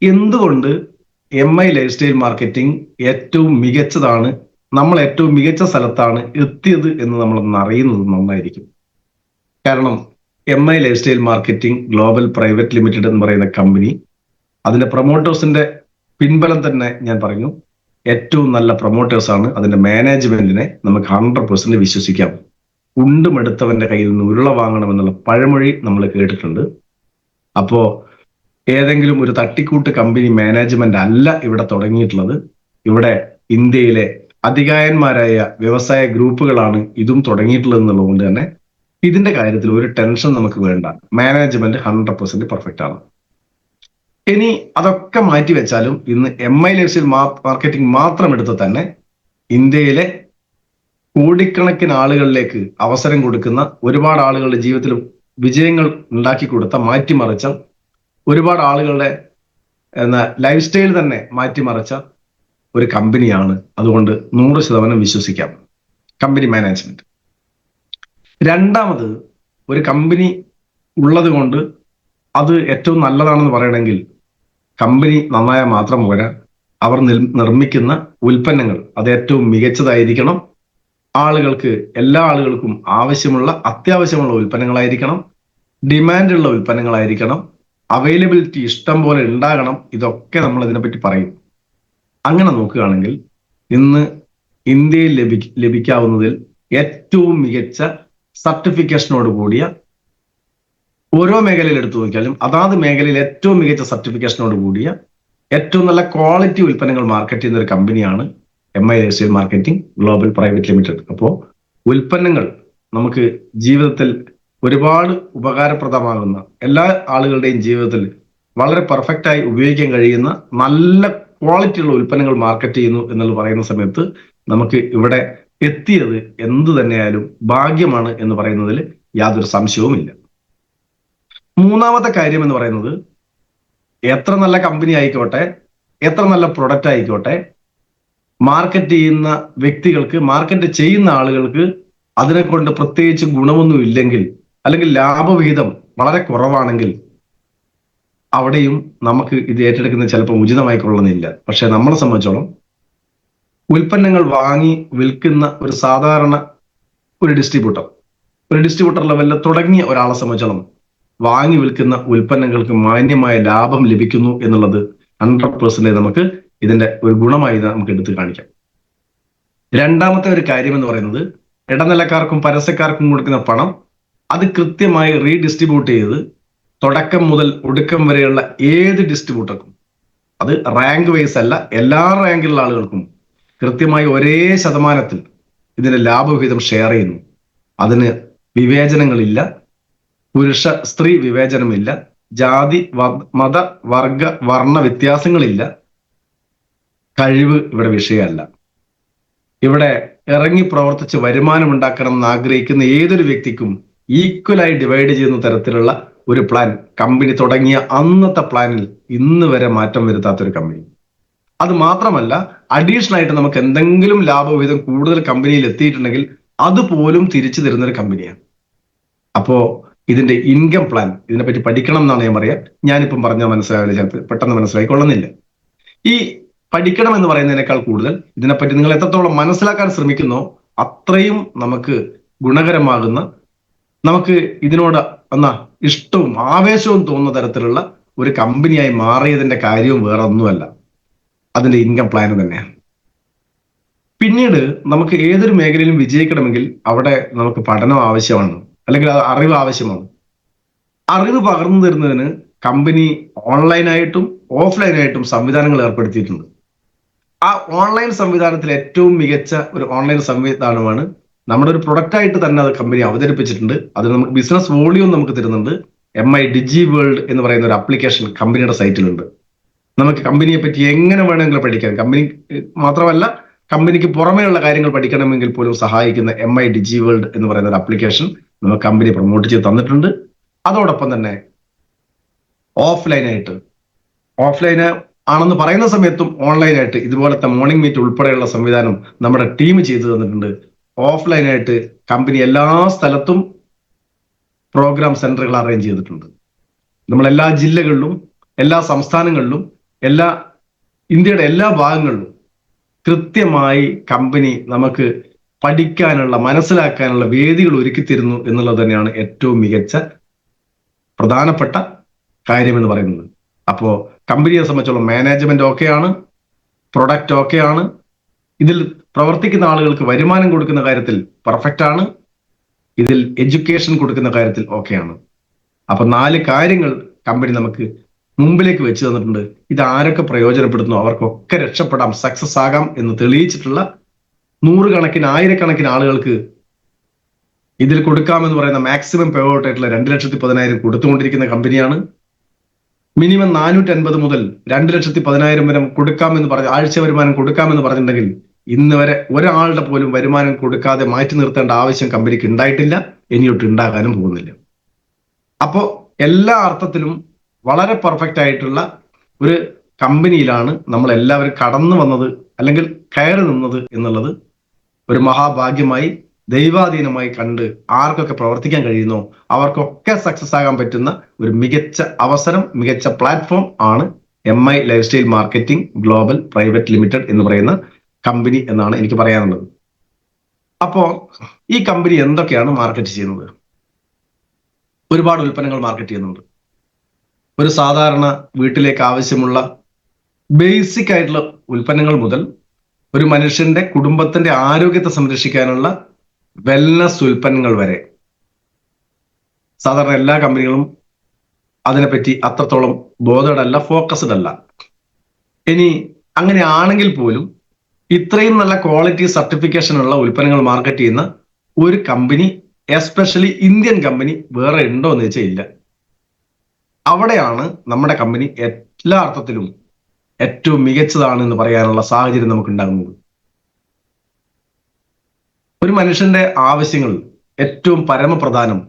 എന്തുകൊണ്ട് life style marketing ഏറ്റവും മികച്ചതാണ്, നമ്മൾ ഏറ്റവും മികച്ച സ്ഥലത്താണ് എത്തിയത് എന്ന് നമ്മളൊന്ന് അറിയുന്നത് നന്നായിരിക്കും. കാരണം life style marketing global private limited എന്ന് പറയുന്ന കമ്പനി, അതിന്റെ പ്രൊമോട്ടേഴ്സിന്റെ പിൻബലം തന്നെ ഞാൻ പറഞ്ഞു, ഏറ്റവും നല്ല പ്രൊമോട്ടേഴ്സാണ്. അതിന്റെ മാനേജ്മെന്റിനെ നമുക്ക് 100% വിശ്വസിക്കാം. ഉണ്ടുമെടുത്തവന്റെ കയ്യിൽ നിന്ന് ഉരുള വാങ്ങണമെന്നുള്ള പഴമൊഴി നമ്മൾ കേട്ടിട്ടുണ്ട്. അപ്പോ ഏതെങ്കിലും ഒരു തട്ടിക്കൂട്ട് കമ്പനി മാനേജ്മെന്റ് അല്ല ഇവിടെ തുടങ്ങിയിട്ടുള്ളത്. ഇവിടെ ഇന്ത്യയിലെ അധികായന്മാരായ വ്യവസായ ഗ്രൂപ്പുകളാണ് ഇതും തുടങ്ങിയിട്ടുള്ളത് എന്നുള്ളതുകൊണ്ട് തന്നെ ഇതിന്റെ കാര്യത്തിൽ ഒരു ടെൻഷൻ നമുക്ക് വേണ്ട. മാനേജ്മെന്റ് 100% പെർഫെക്റ്റ് ആണ്. ഇനി അതൊക്കെ മാറ്റി വെച്ചാലും ഇന്ന് ലൈഫ് സ്റ്റൈൽ മാർക്കറ്റിംഗ് മാത്രം എടുത്ത് തന്നെ ഇന്ത്യയിലെ കോടിക്കണക്കിന് ആളുകളിലേക്ക് അവസരം കൊടുക്കുന്ന, ഒരുപാട് ആളുകളുടെ ജീവിതത്തിൽ വിജയങ്ങൾ ഉണ്ടാക്കി കൊടുത്ത, മാറ്റിമറിച്ച, ഒരുപാട് ആളുകളുടെ ലൈഫ് സ്റ്റൈൽ തന്നെ മാറ്റിമറിച്ച ഒരു കമ്പനിയാണ്. അതുകൊണ്ട് 100% വിശ്വസിക്കാം കമ്പനി മാനേജ്മെന്റ്. രണ്ടാമത്, ഒരു കമ്പനി ഉള്ളത് കൊണ്ട് അത് ഏറ്റവും നല്ലതാണെന്ന് പറയണമെങ്കിൽ കമ്പനി നന്നായ മാത്രം പോരാ, അവർ നിർമ്മിക്കുന്ന ഉൽപ്പന്നങ്ങൾ അത് ഏറ്റവും മികച്ചതായിരിക്കണം. ആളുകൾക്ക്, എല്ലാ ആളുകൾക്കും ആവശ്യമുള്ള, അത്യാവശ്യമുള്ള ഉൽപ്പന്നങ്ങളായിരിക്കണം. ഡിമാൻഡുള്ള ഉൽപ്പന്നങ്ങളായിരിക്കണം. അവൈലബിലിറ്റി ഇഷ്ടം പോലെ ഉണ്ടാകണം. ഇതൊക്കെ നമ്മൾ ഇതിനെപ്പറ്റി പറയും. അങ്ങനെ നോക്കുകയാണെങ്കിൽ ഇന്ന് ഇന്ത്യയിൽ ലഭിക്കാവുന്നതിൽ ഏറ്റവും മികച്ച സർട്ടിഫിക്കേഷനോട് കൂടിയ, ഓരോ മേഖലയിൽ എടുത്തു നോക്കിയാലും അതാത് മേഖലയിൽ ഏറ്റവും മികച്ച സർട്ടിഫിക്കേഷനോട് കൂടിയ, ഏറ്റവും നല്ല ക്വാളിറ്റി ഉൽപ്പന്നങ്ങൾ മാർക്കറ്റ് ചെയ്യുന്ന ഒരു കമ്പനിയാണ് life style marketing global private limited. അപ്പോൾ ഉൽപ്പന്നങ്ങൾ നമുക്ക് ജീവിതത്തിൽ ഒരുപാട് ഉപകാരപ്രദമാകുന്ന, എല്ലാ ആളുകളുടെയും ജീവിതത്തിൽ വളരെ പെർഫെക്റ്റായി ഉപയോഗിക്കാൻ കഴിയുന്ന നല്ല ക്വാളിറ്റിയുള്ള ഉൽപ്പന്നങ്ങൾ മാർക്കറ്റ് ചെയ്യുന്നു എന്ന് പറയുന്ന സമയത്ത് നമുക്ക് ഇവിടെ എത്തിയത് എന്ത് തന്നെയായാലും ഭാഗ്യമാണ് എന്ന് പറയുന്നതിൽ യാതൊരു സംശയവുമില്ല. മൂന്നാമത്തെ കാര്യം എന്ന് പറയുന്നത്, എത്ര നല്ല കമ്പനി ആയിക്കോട്ടെ, എത്ര നല്ല പ്രൊഡക്റ്റ് ആയിക്കോട്ടെ, മാർക്കറ്റ് ചെയ്യുന്ന വ്യക്തികൾക്ക്, മാർക്കറ്റ് ചെയ്യുന്ന ആളുകൾക്ക് അതിനെ കൊണ്ട് പ്രത്യേകിച്ച് ഗുണമൊന്നും ഇല്ലെങ്കിൽ, അല്ലെങ്കിൽ ലാഭവിഹിതം വളരെ കുറവാണെങ്കിൽ അവിടെയും നമുക്ക് ഇത് ഏറ്റെടുക്കുന്നത് ചിലപ്പോൾ ഉചിതമായി കൊള്ളുന്നില്ല. പക്ഷെ നമ്മളെ സംബന്ധിച്ചോളം ഉൽപ്പന്നങ്ങൾ വാങ്ങി വിൽക്കുന്ന ഒരു സാധാരണ ഒരു ഡിസ്ട്രിബ്യൂട്ടർ ലെവലിൽ തുടങ്ങിയ ഒരാളെ സംബന്ധിച്ചോളം വാങ്ങി വിൽക്കുന്ന ഉൽപ്പന്നങ്ങൾക്ക് മാന്യമായ ലാഭം ലഭിക്കുന്നു എന്നുള്ളത് 100% നമുക്ക് ഇതിന്റെ ഒരു ഗുണമായി നമുക്ക് എടുത്തു കാണിക്കാം. രണ്ടാമത്തെ ഒരു കാര്യം എന്ന് പറയുന്നത്, ഇടനിലക്കാർക്കും പരസ്യക്കാർക്കും കൊടുക്കുന്ന പണം അത് കൃത്യമായി റീഡിസ്ട്രിബ്യൂട്ട് ചെയ്ത് തുടക്കം മുതൽ ഒടുക്കം വരെയുള്ള ഏത് ഡിസ്ട്രിബ്യൂട്ടർക്കും, അത് റാങ്ക് വൈസ് അല്ല, എല്ലാ റാങ്കിലുള്ള ആളുകൾക്കും കൃത്യമായി ഒരേ ശതമാനത്തിൽ ഇതിന്റെ ലാഭവിഹിതം ഷെയർ ചെയ്യുന്നു. അതിന് വിവേചനങ്ങളില്ല, പുരുഷ സ്ത്രീ വിവേചനമില്ല, ജാതി മത വർഗ വർണ്ണ വ്യത്യാസങ്ങളില്ല. കഴിവ് ഇവിടെ വിഷയമല്ല. ഇവിടെ ഇറങ്ങി പ്രവർത്തിച്ച് വരുമാനം ഉണ്ടാക്കണം എന്ന് ആഗ്രഹിക്കുന്ന ഏതൊരു വ്യക്തിക്കും ഈക്വലായി ഡിവൈഡ് ചെയ്യുന്ന തരത്തിലുള്ള ഒരു പ്ലാൻ കമ്പനി തുടങ്ങിയ അന്നത്തെ പ്ലാനിൽ ഇന്ന് വരെ മാറ്റം വരുത്താത്തൊരു കമ്പനി. അത് മാത്രമല്ല, അഡീഷണൽ ആയിട്ട് നമുക്ക് എന്തെങ്കിലും ലാഭവിഹിതം കൂടുതൽ കമ്പനിയിൽ എത്തിയിട്ടുണ്ടെങ്കിൽ അതുപോലും തിരിച്ചു തരുന്ന ഒരു കമ്പനിയാണ്. അപ്പോ ഇതിന്റെ ഇൻകം പ്ലാൻ, ഇതിനെപ്പറ്റി പഠിക്കണം എന്നാണ് ഞാൻ പറയാ. ഞാനിപ്പം പറഞ്ഞാൽ മനസ്സിലാവില്ല, ചിലപ്പോൾ പെട്ടെന്ന് മനസ്സിലായിക്കൊള്ളുന്നില്ല. ഈ പഠിക്കണം എന്ന് പറയുന്നതിനേക്കാൾ കൂടുതൽ ഇതിനെപ്പറ്റി നിങ്ങൾ എത്രത്തോളം മനസ്സിലാക്കാൻ ശ്രമിക്കുന്നോ അത്രയും നമുക്ക് ഗുണകരമാകുന്ന, നമുക്ക് ഇതിനോട് ഇഷ്ടവും ആവേശവും തോന്നുന്ന തരത്തിലുള്ള ഒരു കമ്പനിയായി മാറിയതിന്റെ കാര്യവും വേറെ ഒന്നുമല്ല, അതിന്റെ ഇൻകം പ്ലാൻ തന്നെയാണ്. പിന്നീട് നമുക്ക് ഏതൊരു മേഖലയിലും വിജയിക്കണമെങ്കിൽ അവിടെ നമുക്ക് പഠനം ആവശ്യമാണ്, അല്ലെങ്കിൽ അറിവ് ആവശ്യമാണ്. അറിവ് പകർന്നു തരുന്നതിന് കമ്പനി ഓൺലൈനായിട്ടും ഓഫ്ലൈനായിട്ടും സംവിധാനങ്ങൾ ഏർപ്പെടുത്തിയിട്ടുണ്ട്. ആ ഓൺലൈൻ സംവിധാനത്തിൽ ഏറ്റവും മികച്ച ഒരു ഓൺലൈൻ സംവിധാനമാണ് നമ്മുടെ ഒരു പ്രൊഡക്റ്റായിട്ട് തന്നെ അത് കമ്പനി അവതരിപ്പിച്ചിട്ടുണ്ട്. അതിന് നമുക്ക് ബിസിനസ് വോളിയം നമുക്ക് തരുന്നുണ്ട്. ഡിജി വേൾഡ് എന്ന് പറയുന്ന ഒരു ആപ്ലിക്കേഷൻ കമ്പനിയുടെ സൈറ്റിലുണ്ട്. നമുക്ക് കമ്പനിയെ പറ്റി എങ്ങനെ വേണമെങ്കിലും പഠിക്കാം. കമ്പനി മാത്രമല്ല, കമ്പനിക്ക് പുറമേയുള്ള കാര്യങ്ങൾ പഠിക്കണമെങ്കിൽ പോലും സഹായിക്കുന്ന ഡിജി വേൾഡ് എന്ന് പറയുന്ന ഒരു ആപ്ലിക്കേഷൻ നമുക്ക് കമ്പനി പ്രൊമോട്ട് ചെയ്ത് തന്നിട്ടുണ്ട്. അതോടൊപ്പം തന്നെ ഓഫ്ലൈൻ ആണെന്ന് പറയുന്ന സമയത്തും ഓൺലൈനായിട്ട് ഇതുപോലത്തെ മോർണിംഗ് മീറ്റ് ഉൾപ്പെടെയുള്ള സംവിധാനം നമ്മുടെ ടീം ചെയ്തു തന്നിട്ടുണ്ട്. ഓഫ്ലൈനായിട്ട് കമ്പനി എല്ലാ സ്ഥലത്തും പ്രോഗ്രാം സെന്ററുകൾ അറേഞ്ച് ചെയ്തിട്ടുണ്ട്. നമ്മൾ എല്ലാ ജില്ലകളിലും എല്ലാ സംസ്ഥാനങ്ങളിലും എല്ലാ ഇന്ത്യയുടെ എല്ലാ ഭാഗങ്ങളിലും കൃത്യമായി കമ്പനി നമുക്ക് പഠിക്കാനുള്ള, മനസ്സിലാക്കാനുള്ള വേദികൾ ഒരുക്കി തരുന്നു എന്നുള്ളത് തന്നെയാണ് ഏറ്റവും മികച്ച പ്രധാനപ്പെട്ട കാര്യം എന്ന് പറയുന്നത്. അപ്പോ കമ്പനിയെ സംബന്ധിച്ചോളം മാനേജ്മെന്റ് ഓക്കെയാണ്, പ്രൊഡക്റ്റ് ഓക്കെയാണ്, ഇതിൽ പ്രവർത്തിക്കുന്ന ആളുകൾക്ക് വരുമാനം കൊടുക്കുന്ന കാര്യത്തിൽ പെർഫെക്റ്റ് ആണ്, ഇതിൽ എഡ്യൂക്കേഷൻ കൊടുക്കുന്ന കാര്യത്തിൽ ഓക്കെയാണ്. അപ്പൊ 4 കാര്യങ്ങൾ കമ്പനി നമുക്ക് മുമ്പിലേക്ക് വെച്ച് തന്നിട്ടുണ്ട്. ഇത് ആരൊക്കെ പ്രയോജനപ്പെടുത്തുന്നു അവർക്കൊക്കെ രക്ഷപ്പെടാം, സക്സസ് ആകാം എന്ന് തെളിയിച്ചിട്ടുള്ള നൂറുകണക്കിന്, ആയിരക്കണക്കിന് ആളുകൾക്ക് ഇതിൽ കൊടുക്കാമെന്ന് പറയുന്ന മാക്സിമം പേ ഔട്ട് ആയിട്ടുള്ള 2,10,000 കൊടുത്തുകൊണ്ടിരിക്കുന്ന കമ്പനിയാണ്. മിനിമം 450 മുതൽ 2,10,000 വരെ കൊടുക്കാമെന്ന് പറഞ്ഞ, ആഴ്ച വരുമാനം കൊടുക്കാമെന്ന് പറഞ്ഞിട്ടുണ്ടെങ്കിൽ ഇന്ന് വരെ ഒരാളുടെ പോലും വരുമാനം കൊടുക്കാതെ മാറ്റി നിർത്തേണ്ട ആവശ്യം കമ്പനിക്ക് ഉണ്ടായിട്ടില്ല, ഇനിയൊട്ട് ഉണ്ടാകാനും പോകുന്നില്ല. അപ്പോ എല്ലാ അർത്ഥത്തിലും വളരെ പെർഫെക്റ്റ് ആയിട്ടുള്ള ഒരു കമ്പനിയിലാണ് നമ്മൾ എല്ലാവരും കടന്നു വന്നത്, അല്ലെങ്കിൽ കയറി നിന്നത് എന്നുള്ളത് ഒരു മഹാഭാഗ്യമായി, ദൈവാധീനമായി കണ്ട് ആർക്കൊക്കെ പ്രവർത്തിക്കാൻ കഴിയുന്നോ അവർക്കൊക്കെ സക്സസ് ആകാൻ പറ്റുന്ന ഒരു മികച്ച അവസരം, മികച്ച പ്ലാറ്റ്ഫോം ആണ് MI life style marketing global private limited എന്ന് പറയുന്ന കമ്പനി എന്നാണ് എനിക്ക് പറയാനുള്ളത്. അപ്പോ ഈ കമ്പനി എന്തൊക്കെയാണ് മാർക്കറ്റ് ചെയ്യുന്നത്? ഒരുപാട് ഉൽപ്പന്നങ്ങൾ മാർക്കറ്റ് ചെയ്യുന്നുണ്ട്. ഒരു സാധാരണ വീട്ടിലേക്ക് ആവശ്യമുള്ള ബേസിക് ആയിട്ടുള്ള ഉൽപ്പന്നങ്ങൾ മുതൽ ഒരു മനുഷ്യന്റെ കുടുംബത്തിന്റെ ആരോഗ്യത്തെ സംരക്ഷിക്കാനുള്ള വെൽനസ് ഉൽപ്പന്നങ്ങൾ വരെ സാധാരണ എല്ലാ കമ്പനികളും അതിനെപ്പറ്റി അത്രത്തോളം ബോധേഡ് അല്ല, ഫോക്കസ്ഡ് അല്ല. ഇനി അങ്ങനെ ആണെങ്കിൽ പോലും ഇത്രയും നല്ല ക്വാളിറ്റി സർട്ടിഫിക്കേഷൻ ഉള്ള ഉൽപ്പന്നങ്ങൾ മാർക്കറ്റ് ചെയ്യുന്ന ഒരു കമ്പനി, എസ്പെഷ്യലി ഇന്ത്യൻ കമ്പനി, വേറെ ഉണ്ടോ എന്ന് വെച്ചാൽ ഇല്ല. അവിടെയാണ് നമ്മുടെ കമ്പനി എല്ലാ അർത്ഥത്തിലും ഏറ്റവും മികച്ചതാണ് എന്ന് പറയാനുള്ള സാഹചര്യം നമുക്ക് ഉണ്ടാകുന്നത്. ഒരു മനുഷ്യന്റെ ആവശ്യങ്ങൾ ഏറ്റവും പരമപ്രധാനം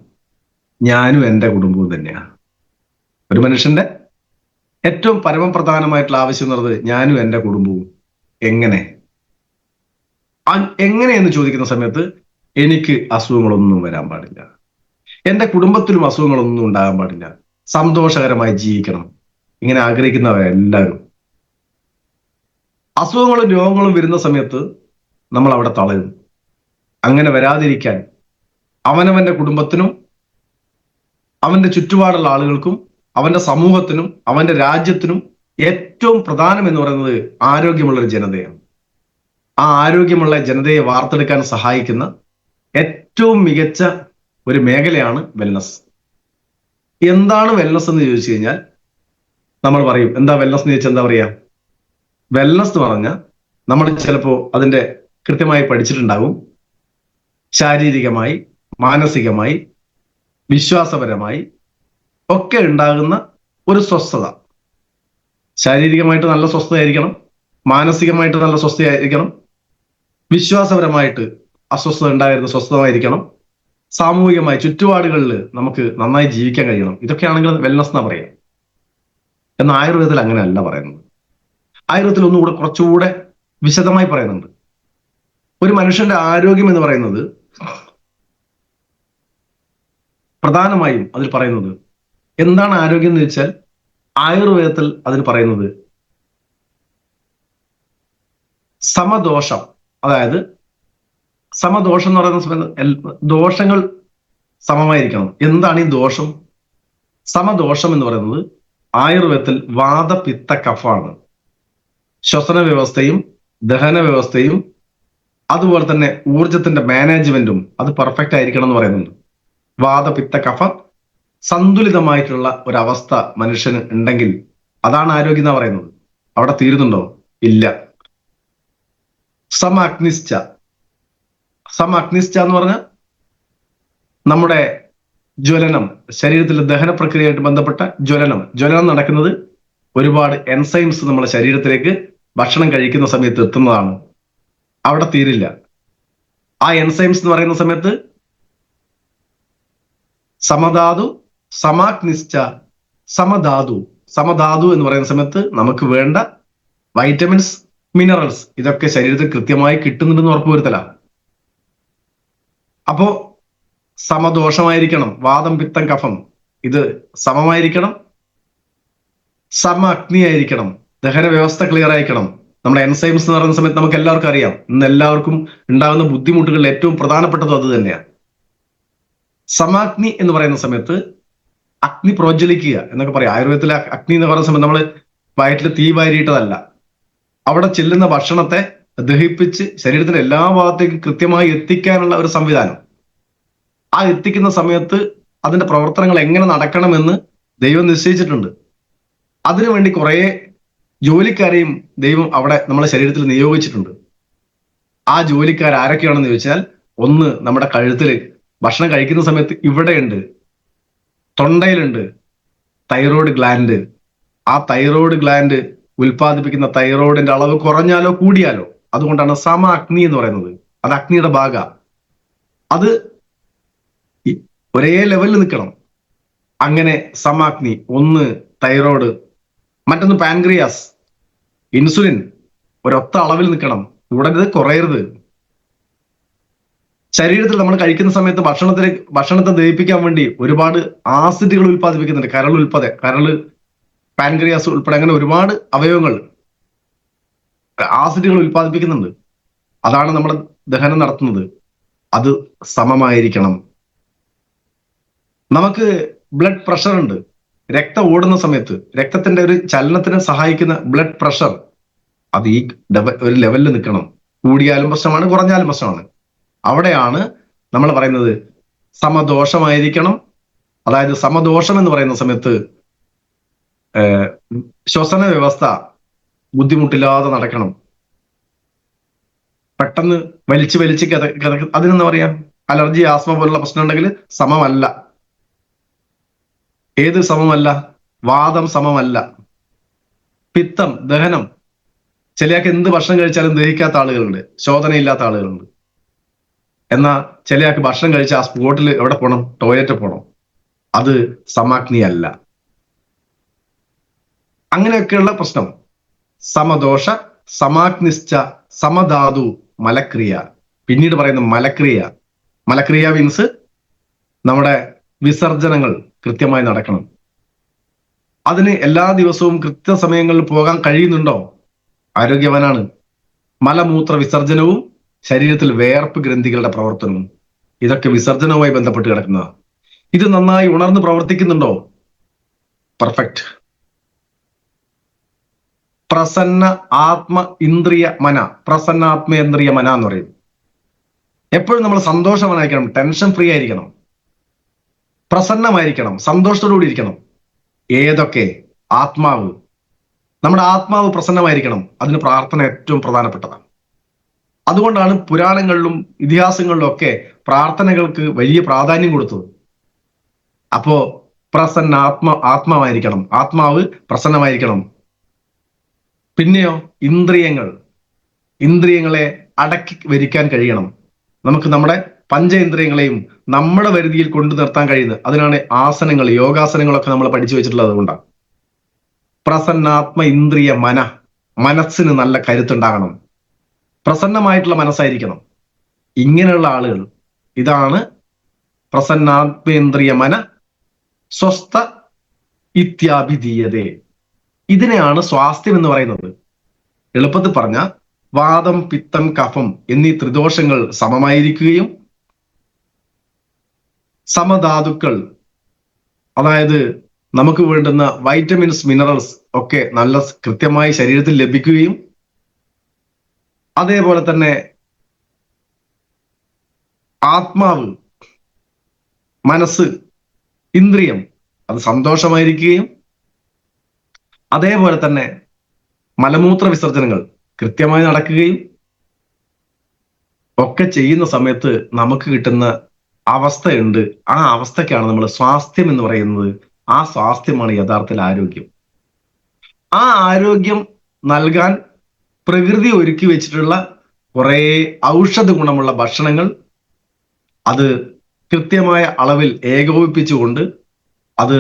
ഞാനും എൻ്റെ കുടുംബവും തന്നെയാണ്. ഒരു മനുഷ്യന്റെ ഏറ്റവും പരമപ്രധാനമായിട്ടുള്ള ആവശ്യം എന്ന് പറയുന്നത് ഞാനും എൻ്റെ കുടുംബവും. എങ്ങനെയെന്ന് ചോദിക്കുന്ന സമയത്ത് എനിക്ക് അസുഖങ്ങളൊന്നും വരാൻ പാടില്ല, എൻ്റെ കുടുംബത്തിലും അസുഖങ്ങളൊന്നും ഉണ്ടാകാൻ പാടില്ല, സന്തോഷകരമായി ജീവിക്കണം, ഇങ്ങനെ ആഗ്രഹിക്കുന്നവരെല്ലാവരും. അസുഖങ്ങളും രോഗങ്ങളും വരുന്ന സമയത്ത് നമ്മൾ അവിടെ തളരും. അങ്ങനെ വരാതിരിക്കാൻ അവനവന്റെ കുടുംബത്തിനും അവന്റെ ചുറ്റുപാടുള്ള ആളുകൾക്കും അവന്റെ സമൂഹത്തിനും അവന്റെ രാജ്യത്തിനും ഏറ്റവും പ്രധാനം എന്ന് പറയുന്നത് ആരോഗ്യമുള്ള ഒരു ജനതയാണ്. ആ ആരോഗ്യമുള്ള ജനതയെ വാർത്തെടുക്കാൻ സഹായിക്കുന്ന ഏറ്റവും മികച്ച ഒരു മേഖലയാണ് വെൽനസ്. എന്താണ് വെൽനസ് എന്ന് ചോദിച്ചു കഴിഞ്ഞാൽ നമ്മൾ പറയും, എന്താ വെൽനസ് എന്ന് ചോദിച്ചാൽ എന്താ പറയാ? വെൽനസ് എന്ന് പറഞ്ഞാൽ നമ്മൾ ചിലപ്പോൾ അതിന്റെ കൃത്യമായി പഠിച്ചിട്ടുണ്ടാകും. ശാരീരികമായി, മാനസികമായി, വിശ്വാസപരമായി ഒക്കെ ഉണ്ടാകുന്ന ഒരു സ്വസ്ഥത. ശാരീരികമായിട്ട് നല്ല സ്വസ്ഥതയായിരിക്കണം, മാനസികമായിട്ട് നല്ല സ്വസ്ഥയായിരിക്കണം, വിശ്വാസപരമായിട്ട് അസ്വസ്ഥത ഉണ്ടായിരുന്ന സ്വസ്ഥമായിരിക്കണം, സാമൂഹികമായി ചുറ്റുപാടുകളിൽ നമുക്ക് നന്നായി ജീവിക്കാൻ കഴിയണം. ഇതൊക്കെയാണെങ്കിൽ വെൽനസ് എന്നാ പറയാം. എന്നാൽ ആയുർവേദത്തിൽ അങ്ങനെയല്ല പറയുന്നത്. ആയുർവേദത്തിൽ ഒന്നുകൂടെ കുറച്ചുകൂടെ വിശദമായി പറയുന്നുണ്ട്. ഒരു മനുഷ്യന്റെ ആരോഗ്യം എന്ന് പറയുന്നത് പ്രധാനമായും അതിൽ പറയുന്നത് എന്താണ് ആരോഗ്യം എന്ന് വെച്ചാൽ, ആയുർവേദത്തിൽ അതിന് പറയുന്നത് സമദോഷം. അതായത് സമദോഷം എന്ന് പറയുന്ന സമയത്ത് ദോഷങ്ങൾ സമമായിരിക്കണം. എന്താണ് ഈ ദോഷം? സമദോഷം എന്ന് പറയുന്നത് ആയുർവേദത്തിൽ വാതപിത്ത കഫാണ്. ശ്വസന വ്യവസ്ഥയും ദഹന വ്യവസ്ഥയും അതുപോലെ തന്നെ ഊർജത്തിന്റെ മാനേജ്മെന്റും അത് പെർഫെക്റ്റ് ആയിരിക്കണം എന്ന് പറയുന്നുണ്ട്. വാതപിത്ത കഫ സന്തുലിതമായിട്ടുള്ള ഒരവസ്ഥ മനുഷ്യന് ഉണ്ടെങ്കിൽ അതാണ് ആരോഗ്യം എന്ന് പറയുന്നത്. അവിടെ തീരുന്നുണ്ടോ? ഇല്ല. സമഅഗ്നിശ്ച എന്ന് പറഞ്ഞാൽ നമ്മുടെ ജ്വലനം, ശരീരത്തിലെ ദഹന പ്രക്രിയയായിട്ട് ബന്ധപ്പെട്ട ജ്വലനം നടക്കുന്നത് ഒരുപാട് എൻസൈംസ് നമ്മുടെ ശരീരത്തിലേക്ക് ഭക്ഷണം കഴിക്കുന്ന സമയത്ത് എത്തുന്നതാണ്. അവിടെ തീരില്ല. ആ എൻസൈംസ് എന്ന് പറയുന്ന സമയത്ത് സമധാതു, സമാഗ്നിശ്ച, സമധാതു എന്ന് പറയുന്ന സമയത്ത് നമുക്ക് വേണ്ട വൈറ്റമിൻസ്, മിനറൽസ് ഇതൊക്കെ ശരീരത്തിൽ കൃത്യമായി കിട്ടുന്നുണ്ടെന്ന് ഉറപ്പുവരുത്തല. അപ്പോ സമദോഷമായിരിക്കണം, വാദം പിത്തം കഫം ഇത് സമമായിരിക്കണം, സമ അഗ്നി ആയിരിക്കണം, ദഹന വ്യവസ്ഥ ക്ലിയർ ആയിരിക്കണം. നമ്മുടെ എൻസൈംസ് എന്ന് പറയുന്ന സമയത്ത് നമുക്ക് എല്ലാവർക്കും അറിയാം, ഇന്ന് എല്ലാവർക്കും ഉണ്ടാകുന്ന ബുദ്ധിമുട്ടുകളിൽ ഏറ്റവും പ്രധാനപ്പെട്ടതും അത് തന്നെയാണ്. സമാഗ്നി എന്ന് പറയുന്ന സമയത്ത് അഗ്നി പ്രോജ്വലിക്കുക എന്നൊക്കെ പറയാം. ആയുർവേദത്തിലെ അഗ്നി എന്ന് പറയുന്ന സമയത്ത് നമ്മൾ വയറ്റിൽ തീ വാരിയിട്ടതല്ല, അവിടെ ചെല്ലുന്ന ഭക്ഷണത്തെ ദഹിപ്പിച്ച് ശരീരത്തിന്റെ എല്ലാ ഭാഗത്തേക്കും കൃത്യമായി എത്തിക്കാനുള്ള ഒരു സംവിധാനം. ആ എത്തിക്കുന്ന സമയത്ത് അതിന്റെ പ്രവർത്തനങ്ങൾ എങ്ങനെ നടക്കണമെന്ന് ദൈവം നിശ്ചയിച്ചിട്ടുണ്ട്. അതിനുവേണ്ടി കുറെ ജോലിക്കാരെയും ദൈവം അവിടെ നമ്മുടെ ശരീരത്തിൽ നിയോഗിച്ചിട്ടുണ്ട്. ആ ജോലിക്കാർ ആരൊക്കെയാണെന്ന് ചോദിച്ചാൽ, ഒന്ന് നമ്മുടെ കഴുത്തിൽ ഭക്ഷണം കഴിക്കുന്ന സമയത്ത് ഇവിടെയുണ്ട്, തൊണ്ടയിലുണ്ട് തൈറോയ്ഡ് ഗ്ലാൻഡ്. ആ തൈറോയ്ഡ് ഗ്ലാൻഡ് ഉൽപ്പാദിപ്പിക്കുന്ന തൈറോയിഡിന്റെ അളവ് കുറഞ്ഞാലോ കൂടിയാലോ, അതുകൊണ്ടാണ് സമ അഗ്നി എന്ന് പറയുന്നത്. അത് അഗ്നിയുടെ ഭാഗ. അത് ഒരേ ലെവലിൽ നിൽക്കണം. അങ്ങനെ സമാഗ്നി, ഒന്ന് തൈറോയ്ഡ്, മറ്റൊന്ന് പാൻക്രിയാസ്, ഇൻസുലിൻ ഒരൊത്ത അളവിൽ നിൽക്കണം, കൂടരുത് കുറയരുത്. ശരീരത്തിൽ നമ്മൾ കഴിക്കുന്ന സമയത്ത് ഭക്ഷണത്തെ ദഹിപ്പിക്കാൻ വേണ്ടി ഒരുപാട് ആസിഡുകൾ ഉൽപ്പാദിപ്പിക്കുന്നുണ്ട്. കരള്, പാൻക്രിയാസ് ഉൾപ്പെടെ അങ്ങനെ ഒരുപാട് അവയവങ്ങൾ ആസിഡുകൾ ഉൽപ്പാദിപ്പിക്കുന്നുണ്ട്. അതാണ് നമ്മുടെ ദഹനം നടത്തുന്നത്. അത് സമമായിരിക്കണം. നമുക്ക് ബ്ലഡ് പ്രഷർ ഉണ്ട്. രക്തം ഓടുന്ന സമയത്ത് രക്തത്തിന്റെ ഒരു ചലനത്തിന് സഹായിക്കുന്ന ബ്ലഡ് പ്രഷർ അത് ഈ ഒരു ലെവലിൽ നിൽക്കണം. കൂടിയാലും പ്രശ്നമാണ്, കുറഞ്ഞാലും പ്രശ്നമാണ്. അവിടെയാണ് നമ്മൾ പറയുന്നത് സമദോഷമായിരിക്കണം. അതായത് സമദോഷം എന്ന് പറയുന്ന സമയത്ത് ശ്വസന വ്യവസ്ഥ ബുദ്ധിമുട്ടില്ലാതെ നടക്കണം. പെട്ടെന്ന് വലിച്ച് അതിനെന്താ പറയാ, അലർജി, ആസ്മ പോലുള്ള പ്രശ്നം ഉണ്ടെങ്കിൽ സമമല്ല. ഏത് സമമല്ല? വാദം സമമല്ല. പിത്തം, ദഹനം, ചിലയാൾക്ക് എന്ത് ഭക്ഷണം കഴിച്ചാലും ദഹിക്കാത്ത ആളുകളുണ്ട്, ശോധനയില്ലാത്ത ആളുകളുണ്ട്. എന്നാ ചിലയാൾക്ക് ഭക്ഷണം കഴിച്ച ആ സ്പോട്ടിൽ എവിടെ പോകണം? ടോയ്ലറ്റ് പോകണം. അത് സമാഗ്നി അല്ല. അങ്ങനെയൊക്കെയുള്ള പ്രശ്നം. സമദോഷ സമാഗ്നിശ്ച സമധാതു മലക്രിയ. പിന്നീട് പറയുന്ന മലക്രിയ മീൻസ് നമ്മുടെ വിസർജനങ്ങൾ കൃത്യമായി നടക്കണം. അതിന് എല്ലാ ദിവസവും കൃത്യസമയങ്ങളിൽ പോകാൻ കഴിയുന്നുണ്ടോ? ആരോഗ്യവാനാണ്. മലമൂത്ര വിസർജനവും ശരീരത്തിൽ വേർപ്പ് ഗ്രന്ഥികളുടെ പ്രവർത്തനവും, ഇതൊക്കെ വിസർജനവുമായി ബന്ധപ്പെട്ട് കിടക്കുന്നതാണ്. ഇത് നന്നായി ഉണർന്ന് പ്രവർത്തിക്കുന്നുണ്ടോ? പെർഫെക്റ്റ്. പ്രസന്ന ആത്മ ഇന്ദ്രിയ മന, പ്രസന്നാത്മേന്ദ്രിയ മന എന്ന് പറയും. എപ്പോഴും നമ്മൾ സന്തോഷവാനായിരിക്കണം, ടെൻഷൻ ഫ്രീ ആയിരിക്കണം, പ്രസന്നമായിരിക്കണം, സന്തോഷത്തോടുകൂടി ഇരിക്കണം. ഏതൊക്കെ? ആത്മാവ്, നമ്മുടെ ആത്മാവ് പ്രസന്നമായിരിക്കണം. അതിന് പ്രാർത്ഥന ഏറ്റവും പ്രധാനപ്പെട്ടതാണ്. അതുകൊണ്ടാണ് പുരാണങ്ങളിലും ഇതിഹാസങ്ങളിലും ഒക്കെ പ്രാർത്ഥനകൾക്ക് വലിയ പ്രാധാന്യം കൊടുത്തത്. അപ്പോ ആത്മാവായിരിക്കണം, ആത്മാവ് പ്രസന്നമായിരിക്കണം. പിന്നെയോ ഇന്ദ്രിയങ്ങളെ അടക്കി വരിക്കാൻ കഴിയണം. നമുക്ക് നമ്മുടെ പഞ്ചേന്ദ്രിയങ്ങളെയും നമ്മുടെ വരുതിയിൽ കൊണ്ടു നിർത്താൻ കഴിയുന്നത്. അതിനാണ് ആസനങ്ങൾ, യോഗാസനങ്ങളൊക്കെ നമ്മൾ പഠിച്ചു വെച്ചിട്ടുള്ളത്. അതുകൊണ്ടാണ് പ്രസന്നാത്മ ഇന്ദ്രിയ മനസ്സിന് നല്ല കരുത്തുണ്ടാകണം, പ്രസന്നമായിട്ടുള്ള മനസ്സായിരിക്കണം. ഇങ്ങനെയുള്ള ആളുകൾ, ഇതാണ് പ്രസന്നാത്മേന്ദ്രിയ സ്വസ്ഥ ഇത്യാഭിധീയതേ. ഇതിനെയാണ് സ്വാസ്ഥ്യം എന്ന് പറയുന്നത്. എളുപ്പത്തിൽ പറഞ്ഞ വാദം, പിത്തം, കഫം എന്നീ ത്രിദോഷങ്ങൾ സമമായിരിക്കുകയും സമധാതുക്കൾ, അതായത് നമുക്ക് വേണ്ടുന്ന വൈറ്റമിൻസ്, മിനറൽസ് ഒക്കെ നല്ല കൃത്യമായി ശരീരത്തിൽ ലഭിക്കുകയും അതേപോലെ തന്നെ ആത്മാവ്, മനസ്സ്, ഇന്ദ്രിയം അത് സന്തോഷമായിരിക്കുകയും അതേപോലെ തന്നെ മലമൂത്ര വിസർജനങ്ങൾ കൃത്യമായി നടക്കുകയും ഒക്കെ ചെയ്യുന്ന സമയത്ത് നമുക്ക് കിട്ടുന്ന അവസ്ഥയുണ്ട്. ആ അവസ്ഥയ്ക്കാണ് നമ്മൾ സ്വാസ്ഥ്യം എന്ന് പറയുന്നത്. ആ സ്വാസ്ഥ്യമാണ് യഥാർത്ഥത്തിൽ ആരോഗ്യം. ആ ആരോഗ്യം നൽകാൻ പ്രകൃതി ഒരുക്കി വെച്ചിട്ടുള്ള കുറെ ഔഷധ ഗുണമുള്ള ഭക്ഷണങ്ങൾ, അത് കൃത്യമായ അളവിൽ ഏകോപിപ്പിച്ചുകൊണ്ട് അത്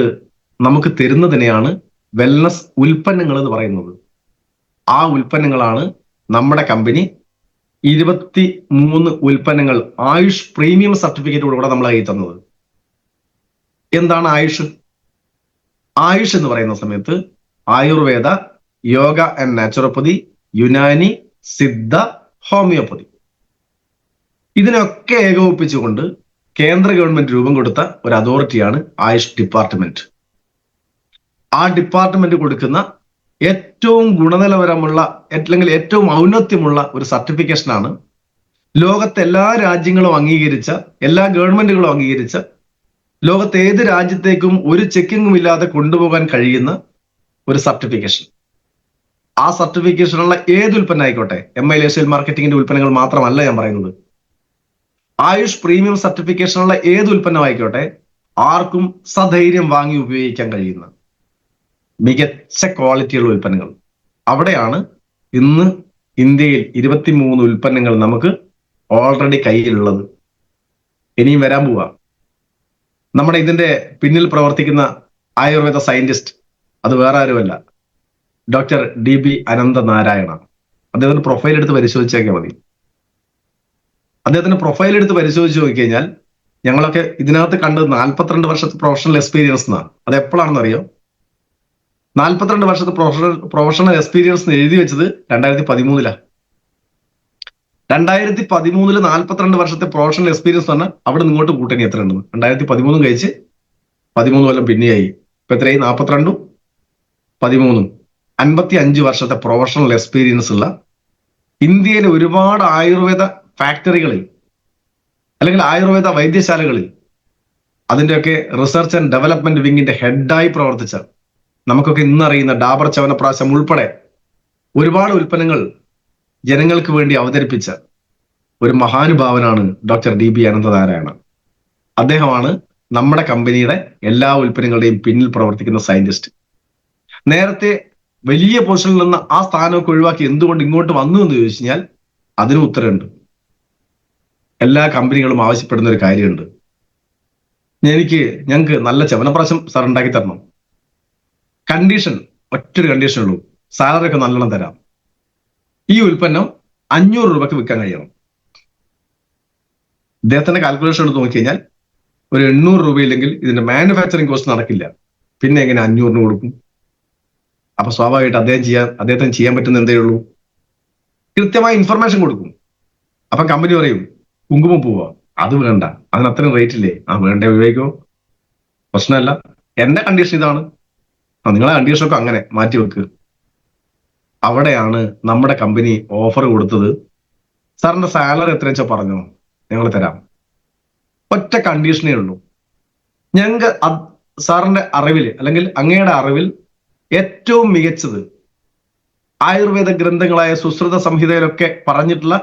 നമുക്ക് തരുന്നതിനെയാണ് വെൽനസ് ഉൽപ്പന്നങ്ങൾ എന്ന് പറയുന്നത്. ആ ഉൽപ്പന്നങ്ങളാണ് നമ്മുടെ കമ്പനി 23 ഉൽപ്പന്നങ്ങൾ ആയുഷ് പ്രീമിയം സർട്ടിഫിക്കറ്റോടുകൂടെ നമ്മളായി തന്നത്. എന്താണ് ആയുഷ്? ആയുഷ് എന്ന് പറയുന്ന സമയത്ത് Ayurveda, yoga and naturopathy, Unani, Siddha, homeopathy. ഇതിനൊക്കെ ഏകോപിപ്പിച്ചുകൊണ്ട് കേന്ദ്ര ഗവൺമെന്റ് രൂപം കൊടുത്ത ഒരു അതോറിറ്റിയാണ് ആയുഷ് ഡിപ്പാർട്ട്മെന്റ്. ആ ഡിപ്പാർട്ട്മെന്റ് കൊടുക്കുന്ന ഏറ്റവും ഗുണനിലവാരമുള്ള അല്ലെങ്കിൽ ഏറ്റവും ഔന്നത്യമുള്ള ഒരു സർട്ടിഫിക്കേഷനാണ് ലോകത്തെ എല്ലാ രാജ്യങ്ങളും അംഗീകരിച്ച, എല്ലാ ഗവൺമെന്റുകളും അംഗീകരിച്ച, ലോകത്തെ ഏത് രാജ്യത്തേക്കും ഒരു ചെക്കിങ്ങും ഇല്ലാതെ കൊണ്ടുപോകാൻ കഴിയുന്ന ഒരു സർട്ടിഫിക്കേഷൻ. ആ സർട്ടിഫിക്കേഷനുള്ള ഏത് ഉൽപ്പന്നം ആയിക്കോട്ടെ, MILACL മാർക്കറ്റിംഗിന്റെ ഉൽപ്പന്നങ്ങൾ മാത്രമല്ല ഞാൻ പറയുന്നത്, ആയുഷ് പ്രീമിയം സർട്ടിഫിക്കേഷനുള്ള ഏത് ഉൽപ്പന്നം ആയിക്കോട്ടെ, ആർക്കും സധൈര്യം വാങ്ങി ഉപയോഗിക്കാൻ കഴിയുന്ന മികച്ച ക്വാളിറ്റിയുള്ള ഉൽപ്പന്നങ്ങൾ. അവിടെയാണ് ഇന്ന് ഇന്ത്യയിൽ 23 ഉൽപ്പന്നങ്ങൾ നമുക്ക് ഓൾറെഡി കയ്യിലുള്ളത്. ഇനിയും വരാൻ പോവാ. നമ്മുടെ ഇതിന്റെ പിന്നിൽ പ്രവർത്തിക്കുന്ന ആയുർവേദ സയന്റിസ്റ്റ് അത് വേറെ ആരുമല്ല, ഡോക്ടർ DB അനന്തനാരായണ. അദ്ദേഹത്തിന്റെ പ്രൊഫൈൽ എടുത്ത് പരിശോധിച്ചേക്കാൻ മതി. അദ്ദേഹത്തിന്റെ പ്രൊഫൈൽ എടുത്ത് പരിശോധിച്ച് നോക്കിക്കഴിഞ്ഞാൽ ഞങ്ങളൊക്കെ ഇതിനകത്ത് കണ്ടത് 42 വർഷത്തെ പ്രൊഫഷണൽ എക്സ്പീരിയൻസ് എന്നാണ്. അത് എപ്പോഴാണെന്ന് അറിയോ? 42 വർഷത്തെ പ്രൊഫഷണൽ എക്സ്പീരിയൻസ് എഴുതി വെച്ചത് 2013. 2013 42 വർഷത്തെ പ്രൊഫഷണൽ എക്സ്പീരിയൻസ് പറഞ്ഞാൽ അവിടെ നിങ്ങോട്ട് കൂട്ടണി എത്ര ഉണ്ട്? 2013 കഴിച്ച് 13 കൊല്ലം പിന്നെയായി. ഇപ്പൊ എത്രയായി? 42 13 55 വർഷത്തെ പ്രൊഫഷണൽ എക്സ്പീരിയൻസ് ഉള്ള ഇന്ത്യയിലെ ഒരുപാട് ആയുർവേദ ഫാക്ടറികളിൽ അല്ലെങ്കിൽ ആയുർവേദ വൈദ്യശാലകളിൽ അതിന്റെയൊക്കെ റിസർച്ച് ആൻഡ് ഡെവലപ്മെന്റ് വിങ്ങിന്റെ ഹെഡായി പ്രവർത്തിച്ച, നമുക്കൊക്കെ ഇന്നറിയുന്ന ഡാബർ ചവനപ്രാശം ഉൾപ്പെടെ ഒരുപാട് ഉൽപ്പന്നങ്ങൾ ജനങ്ങൾക്ക് വേണ്ടി അവതരിപ്പിച്ച ഒരു മഹാനുഭാവനാണ് ഡോക്ടർ DB അനന്തനാരായണ. അദ്ദേഹമാണ് നമ്മുടെ കമ്പനിയുടെ എല്ലാ ഉൽപ്പന്നങ്ങളുടെയും പിന്നിൽ പ്രവർത്തിക്കുന്ന സയന്റിസ്റ്റ്. നേരത്തെ വലിയ പൊസിഷനിൽ നിന്ന് ആ സ്ഥാനമൊക്കെ ഒഴിവാക്കി എന്തുകൊണ്ട് ഇങ്ങോട്ട് വന്നു എന്ന് ചോദിച്ചു കഴിഞ്ഞാൽ അതിന് ഉത്തരമുണ്ട്. എല്ലാ കമ്പനികളും ആവശ്യപ്പെടുന്ന ഒരു കാര്യമുണ്ട്, ഞങ്ങൾക്ക് നല്ല ചവനപ്രാശം സാർ ഉണ്ടാക്കി തരണം. കണ്ടീഷൻ, ഒറ്റൊരു കണ്ടീഷൻ ഉള്ളൂ, സാലറി ഒക്കെ നല്ലോണം തരാം. ഈ ഉൽപ്പന്നം 500 രൂപയ്ക്ക് വിൽക്കാൻ കഴിയണം. ഇദ്ദേഹത്തിന്റെ കാൽക്കുലേഷൻ എടുത്ത് നോക്കി കഴിഞ്ഞാൽ ഒരു 800 രൂപയില്ലെങ്കിൽ ഇതിന്റെ മാനുഫാക്ചറിങ് കോസ്റ്റ് നടക്കില്ല. പിന്നെ എങ്ങനെ 500 കൊടുക്കും? അപ്പൊ സ്വാഭാവികമായിട്ട് അദ്ദേഹത്തിന് ചെയ്യാൻ പറ്റുന്ന എന്തേ ഉള്ളൂ, കൃത്യമായ ഇൻഫർമേഷൻ കൊടുക്കും. അപ്പൊ കമ്പനി പറയും കുങ്കുമം പോവാ, അത് വേണ്ട, അതിന് അത്രയും റേറ്റ് ഇല്ലേ? വേണ്ട, ഉപയോഗിക്കോ, പ്രശ്നമല്ല, എന്റെ കണ്ടീഷൻ ഇതാണ്, നിങ്ങളെ കണ്ടീഷനൊക്കെ അങ്ങനെ മാറ്റി വെക്ക്. അവിടെയാണ് നമ്മുടെ കമ്പനി ഓഫർ കൊടുത്തത്. സാറിന്റെ സാലറി എത്രയാ വെച്ചാൽ പറഞ്ഞോ, ഞങ്ങൾ തരാം. ഒറ്റ കണ്ടീഷനേ ഉള്ളൂ, ഞങ്ങൾക്ക് സാറിന്റെ അറിവിൽ അല്ലെങ്കിൽ അങ്ങയുടെ അറിവിൽ ഏറ്റവും മികച്ചത് ആയുർവേദ ഗ്രന്ഥങ്ങളായ സുശ്രുത സംഹിതയിലൊക്കെ പറഞ്ഞിട്ടുള്ള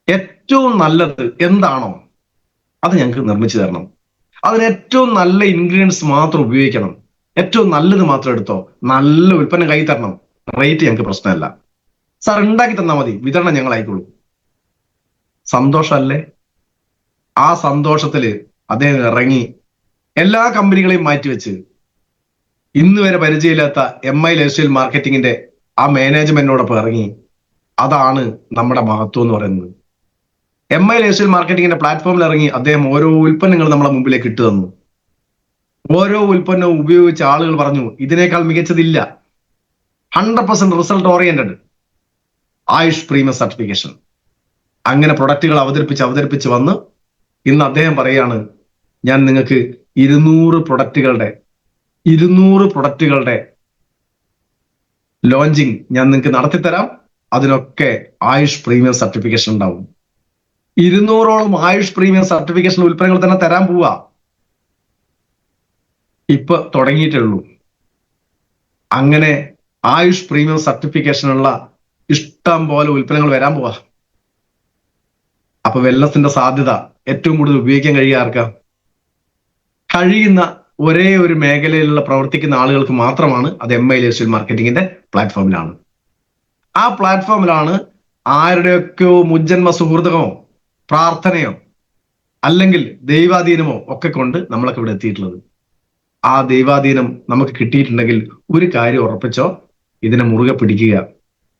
ഏറ്റവും നല്ലത് എന്താണോ അത് ഞങ്ങൾക്ക് നിർമ്മിച്ചു തരണം. അതിന് ഏറ്റവും നല്ല ഇൻഗ്രീഡിയൻസ് മാത്രം ഉപയോഗിക്കണം, ഏറ്റവും നല്ലത് മാത്രം എടുത്തോ, നല്ല ഉൽപ്പന്നം കൈ തരണം. റേറ്റ് ഞങ്ങൾക്ക് പ്രശ്നമല്ല, സാർ ഉണ്ടാക്കി തന്നാൽ മതി, വിതരണം ഞങ്ങൾ ആയിക്കോളൂ. സന്തോഷമല്ലേ? ആ സന്തോഷത്തില് അദ്ദേഹം ഇറങ്ങി എല്ലാ കമ്പനികളെയും മാറ്റിവെച്ച് ഇന്ന് വരെ പരിചയമില്ലാത്ത MILACL മാർക്കറ്റിംഗിന്റെ ആ മാനേജ്മെന്റിനോടൊപ്പം ഇറങ്ങി. അതാണ് നമ്മുടെ മഹത്വം എന്ന് പറയുന്നത്. MILACL മാർക്കറ്റിംഗിന്റെ പ്ലാറ്റ്ഫോമിൽ ഇറങ്ങി അദ്ദേഹം ഓരോ ഉൽപ്പന്നങ്ങൾ നമ്മളെ മുമ്പിലേക്ക് ഇട്ടു തന്നു. ഓരോ ഉൽപ്പന്നവും ഉപയോഗിച്ച ആളുകൾ പറഞ്ഞു ഇതിനേക്കാൾ മികച്ചതില്ല. 100% result oriented Ayush premium certification. അങ്ങനെ പ്രൊഡക്റ്റുകൾ അവതരിപ്പിച്ച് വന്ന് ഇന്ന് അദ്ദേഹം പറയാണ്, ഞാൻ നിങ്ങൾക്ക് 200 പ്രൊഡക്റ്റുകളുടെ ലോഞ്ചിങ് ഞാൻ നിങ്ങൾക്ക് നടത്തിത്തരാം. അതിനൊക്കെ ആയുഷ് പ്രീമിയം സർട്ടിഫിക്കേഷൻ ഉണ്ടാവും. 200ഓളം ആയുഷ് പ്രീമിയം സർട്ടിഫിക്കേഷൻ ഉൽപ്പന്നങ്ങൾ തന്നെ തരാൻ പോവാ. ഇപ്പൊ തുടങ്ങിയിട്ടേ ഉള്ളൂ. അങ്ങനെ ആയുഷ് പ്രീമിയം സർട്ടിഫിക്കേഷനുള്ള ഇഷ്ടം പോലെ ഉൽപ്പന്നങ്ങൾ വരാൻ പോവാ. അപ്പൊ വെൽനസിന്റെ സാധ്യത ഏറ്റവും കൂടുതൽ ഉപയോഗിക്കാൻ കഴിയുന്ന ഒരേ ഒരു മേഖലയിലുള്ള പ്രവർത്തിക്കുന്ന ആളുകൾക്ക് മാത്രമാണ്. അത് MILACL മാർക്കറ്റിംഗിന്റെ പ്ലാറ്റ്ഫോമിലാണ്. ആ പ്ലാറ്റ്ഫോമിലാണ് ആരുടെയൊക്കെയോ മുജ്ജന്മ സുഹൃതമോ പ്രാർത്ഥനയോ അല്ലെങ്കിൽ ദൈവാധീനമോ ഒക്കെ കൊണ്ട് നമ്മളൊക്കെ ഇവിടെ എത്തിയിട്ടുള്ളത്. ആ ദൈവാധീനം നമുക്ക് കിട്ടിയിട്ടുണ്ടെങ്കിൽ ഒരു കാര്യം ഉറപ്പിച്ചോ, ഇതിനെ മുറുകെ പിടിക്കുക.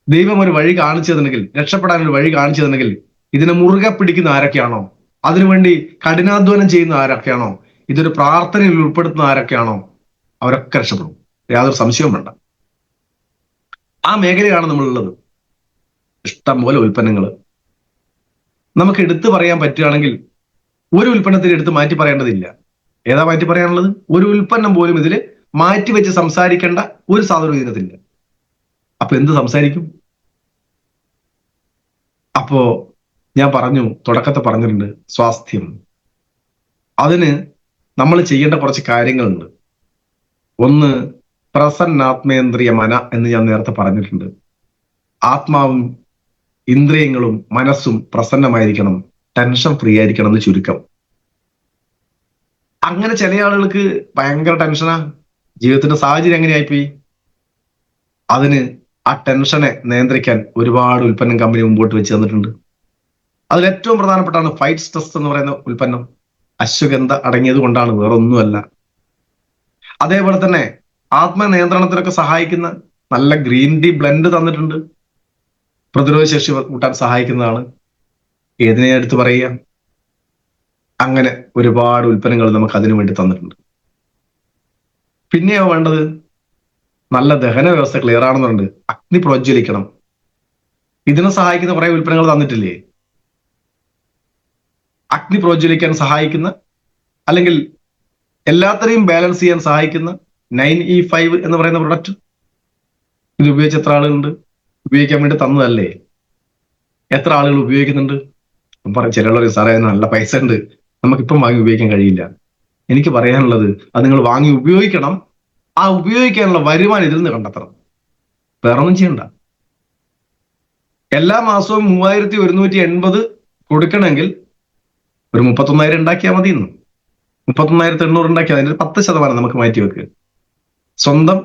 ദൈവം ഒരു വഴി കാണിച്ചു തന്നെങ്കിൽ, രക്ഷപ്പെടാൻ ഒരു വഴി കാണിച്ചു തന്നെങ്കിൽ, ഇതിനെ മുറുകെ പിടിക്കുന്ന ആരൊക്കെയാണോ, അതിനുവേണ്ടി കഠിനാധ്വാനം ചെയ്യുന്ന ആരൊക്കെയാണോ, ഇതൊരു പ്രാർത്ഥനയിൽ ഉൾപ്പെടുത്തുന്ന ആരൊക്കെയാണോ, അവരൊക്കെ രക്ഷപ്പെടും. യാതൊരു സംശയവും വേണ്ട. ആ മേഖലയാണ് നമ്മളുള്ളത്. ഇഷ്ടം പോലെ ഉൽപ്പന്നങ്ങൾ നമുക്ക് എടുത്തു പറയാൻ പറ്റുകയാണെങ്കിൽ ഒരു ഉൽപ്പന്നത്തിന് എടുത്ത് മാറ്റി പറയേണ്ടതില്ല. ഏതാ മാറ്റി പറയാനുള്ളത്? ഒരു ഉൽപ്പന്നം പോലും ഇതിൽ മാറ്റി വെച്ച് സംസാരിക്കേണ്ട ഒരു സാധനവും ഇതിനകത്തില്ല. അപ്പൊ എന്ത് സംസാരിക്കും? അപ്പോ ഞാൻ തുടക്കത്തെ പറഞ്ഞിട്ടുണ്ട്, സ്വാസ്ഥ്യം. അതിന് നമ്മൾ ചെയ്യേണ്ട കുറച്ച് കാര്യങ്ങളുണ്ട്. ഒന്ന്, പ്രസന്നാത്മേന്ദ്രിയ മന എന്ന് ഞാൻ നേരത്തെ പറഞ്ഞിട്ടുണ്ട്. ആത്മാവും ഇന്ദ്രിയങ്ങളും മനസ്സും പ്രസന്നമായിരിക്കണം, ടെൻഷൻ ഫ്രീ ആയിരിക്കണം എന്ന് ചുരുക്കം. അങ്ങനെ ചില ആളുകൾക്ക് ഭയങ്കര ടെൻഷനാ, ജീവിതത്തിന്റെ സാഹചര്യം എങ്ങനെയായിപ്പോയി. അതിന് ആ ടെൻഷനെ നിയന്ത്രിക്കാൻ ഒരുപാട് ഉൽപ്പന്നം കമ്പനി മുമ്പോട്ട് വെച്ച് തന്നിട്ടുണ്ട്. അതിൽ ഏറ്റവും പ്രധാനപ്പെട്ടാണ് ഫൈറ്റ് സ്ട്രെസ് എന്ന് പറയുന്ന ഉൽപ്പന്നം. അശ്വഗന്ധ അടങ്ങിയത് കൊണ്ടാണ്, വേറെ ഒന്നുമല്ല. അതേപോലെ തന്നെ ആത്മനിയന്ത്രണത്തിനൊക്കെ സഹായിക്കുന്ന നല്ല ഗ്രീൻ ടീ ബ്ലെൻഡ് തന്നിട്ടുണ്ട്. പ്രതിരോധ ശേഷി കൂട്ടാൻ സഹായിക്കുന്നതാണ്. ഏതിനെ എടുത്ത് പറയുക? അങ്ങനെ ഒരുപാട് ഉൽപ്പന്നങ്ങൾ നമുക്ക് അതിനു വേണ്ടി തന്നിട്ടുണ്ട്. പിന്നെയോ വേണ്ടത്, നല്ല ദഹന വ്യവസ്ഥ ക്ലിയർ ആണെന്നുണ്ട്, അഗ്നി പ്രോജ്വലിക്കണം. ഇതിനെ സഹായിക്കുന്ന കുറെ ഉൽപ്പന്നങ്ങൾ തന്നിട്ടില്ലേ? അഗ്നി പ്രോജ്വലിക്കാൻ സഹായിക്കുന്ന, അല്ലെങ്കിൽ എല്ലാത്തിനെയും ബാലൻസ് ചെയ്യാൻ സഹായിക്കുന്ന 9E5 എന്ന് പറയുന്ന പ്രൊഡക്റ്റ്. ഇത് ഉപയോഗിച്ച് എത്ര ആളുകളുണ്ട്? ഉപയോഗിക്കാൻ വേണ്ടി തന്നതല്ലേ? എത്ര ആളുകൾ ഉപയോഗിക്കുന്നുണ്ട്? ചില ആളുകൾ സാറേ നല്ല പൈസ ഉണ്ട്, നമുക്കിപ്പം വാങ്ങി ഉപയോഗിക്കാൻ കഴിയില്ല. എനിക്ക് പറയാനുള്ളത്, അത് നിങ്ങൾ വാങ്ങി ഉപയോഗിക്കണം. ആ ഉപയോഗിക്കാനുള്ള വരുമാനം ഇതിൽ നിന്ന് കണ്ടെത്തണം. വേറൊന്നും ചെയ്യണ്ട. എല്ലാ മാസവും 3180 കൊടുക്കണമെങ്കിൽ ഒരു 31,000 ഉണ്ടാക്കിയാൽ മതി. 31,800 ഉണ്ടാക്കിയാൽ അതിന്റെ 10% നമുക്ക് മാറ്റി വെക്കുക. സ്വന്തം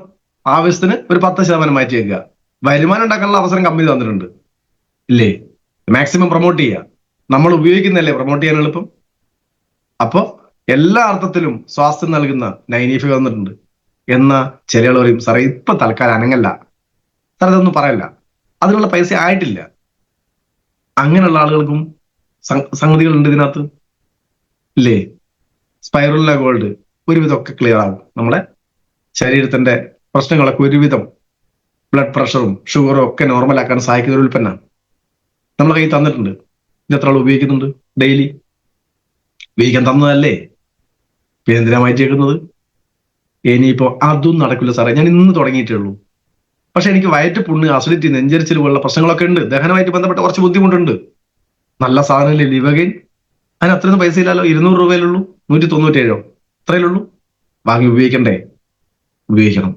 ആവശ്യത്തിന് ഒരു 10% മാറ്റി വെക്കുക. വരുമാനം ഉണ്ടാക്കാനുള്ള അവസരം കമ്പനി തന്നിട്ടുണ്ട് ഇല്ലേ? മാക്സിമം പ്രൊമോട്ട് ചെയ്യുക. നമ്മൾ ഉപയോഗിക്കുന്നതല്ലേ പ്രൊമോട്ട് ചെയ്യാൻ എളുപ്പം. അപ്പോ എല്ലാ അർത്ഥത്തിലും സ്വാസ്ഥ്യം നൽകുന്ന 9E5 വന്നിട്ടുണ്ട്. എന്ന ചില ആൾ പറയും, സാറേ ഇപ്പൊ തൽക്കാലം അനങ്ങല്ല, സാറേ ഇതൊന്നും പറയല്ല, അതിനുള്ള പൈസ ആയിട്ടില്ല. അങ്ങനെയുള്ള ആളുകൾക്കും സംഗതികളുണ്ട് ഇതിനകത്ത് ഇല്ലേ? സ്പൈറുലിന ഗോൾഡ് ഒരുവിധമൊക്കെ ക്ലിയർ ആവും. നമ്മുടെ ശരീരത്തിന്റെ പ്രശ്നങ്ങളൊക്കെ ഒരുവിധം, ബ്ലഡ് പ്രഷറും ഷുഗറും ഒക്കെ നോർമലാക്കാൻ സഹായിക്കുന്ന ഒരു ഉൽപ്പന്നമാണ് നമ്മളെ കയ്യിൽ തന്നിട്ടുണ്ട്. ഇത് എത്ര ആൾ ഉപയോഗിക്കുന്നുണ്ട്? ഡെയിലി ഉപയോഗിക്കാൻ തന്നതല്ലേ? പിന്നെ എന്തിനാ മാറ്റിയേക്കുന്നത്? ഇനിയിപ്പോ അതും നടക്കില്ല സാറേ, ഞാൻ ഇന്ന് തുടങ്ങിയിട്ടേ ഉള്ളൂ, പക്ഷെ എനിക്ക് വയറ്റ് പുണ്ണ്, അസിഡിറ്റി, നെഞ്ചരിച്ചിൽ പോലുള്ള പ്രശ്നങ്ങളൊക്കെ ഉണ്ട്, ദഹനമായിട്ട് ബന്ധപ്പെട്ട കുറച്ച് ബുദ്ധിമുട്ടുണ്ട്. നല്ല സാധനമല്ലേ ലിവഗെയിൻ, അതിന് അത്രയൊന്നും പൈസ ഇല്ലല്ലോ. 200 രൂപയിലുള്ളൂ, 197 അത്രയിലുള്ളൂ. വാങ്ങി ഉപയോഗിക്കണ്ടേ? ഉപയോഗിക്കണം.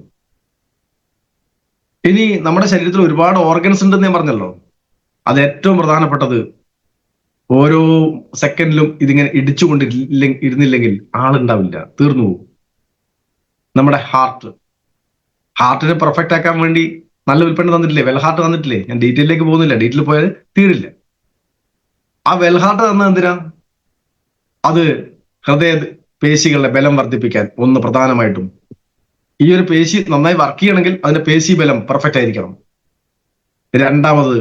ഇനി നമ്മുടെ ശരീരത്തിൽ ഒരുപാട് ഓർഗൻസ് ഉണ്ടെന്ന് ഞാൻ പറഞ്ഞല്ലോ. അത് ഏറ്റവും പ്രധാനപ്പെട്ടത്, ഓരോ സെക്കൻഡിലും ഇതിങ്ങനെ ഇരുന്നില്ലെങ്കിൽ ആളുണ്ടാവില്ല, തീർന്നു പോകും. നമ്മുടെ ഹാർട്ടിനെ പെർഫെക്റ്റ് ആക്കാൻ വേണ്ടി നല്ല ഉൽപ്പന്നം തന്നിട്ടില്ലേ? Well heart തന്നിട്ടില്ലേ? ഞാൻ ഡീറ്റെയിലേക്ക് പോകുന്നില്ല, ഡീറ്റെയിൽ പോയാൽ തീരില്ല. ആ വെൽ ഹാർട്ട് തന്നത് എന്തിനാ? അത് ഹൃദയ പേശികളുടെ ബലം വർദ്ധിപ്പിക്കാൻ. ഒന്ന് പ്രധാനമായിട്ടും ഈ ഒരു പേശി നന്നായി വർക്ക് ചെയ്യണമെങ്കിൽ അതിന്റെ പേശി ബലം പെർഫെക്റ്റ് ആയിരിക്കണം. രണ്ടാമത്,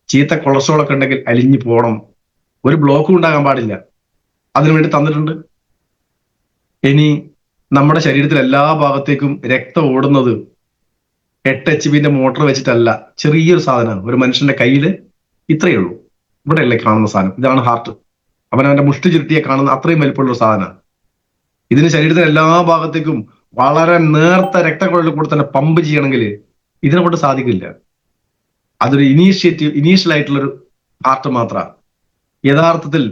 ചീത്ത കൊളസ്ട്രോൾ ഒക്കെ ഉണ്ടെങ്കിൽ അലിഞ്ഞു പോകണം, ഒരു ബ്ലോക്കും ഉണ്ടാകാൻ പാടില്ല, അതിനുവേണ്ടി തന്നിട്ടുണ്ട്. ഇനി നമ്മുടെ ശരീരത്തിൽ എല്ലാ ഭാഗത്തേക്കും രക്തം ഓടുന്നത് 8 HP മോട്ടോർ വെച്ചിട്ടല്ല, ചെറിയൊരു സാധനമാണ്. ഒരു മനുഷ്യന്റെ കയ്യിൽ ഇത്രയേ ഉള്ളൂ, ഇവിടെയല്ലേ കാണുന്ന സാധനം, ഇതാണ് ഹാർട്ട്. അവനവന്റെ മുഷ്ടി ചുരുട്ടിയെ കാണുന്ന അത്രയും വലിപ്പമുള്ള ഒരു സാധനമാണ്. ഇതിന് ശരീരത്തിന് എല്ലാ ഭാഗത്തേക്കും വളരെ നേർത്ത രക്തക്കുഴലിൽ കൂടെ തന്നെ പമ്പ് ചെയ്യണമെങ്കിൽ ഇതിനെ കൊണ്ട് സാധിക്കില്ല. അതൊരു ഇനീഷ്യൽ ആയിട്ടുള്ളൊരു ഹാർട്ട് മാത്രമാണ്. യഥാർത്ഥത്തിൽ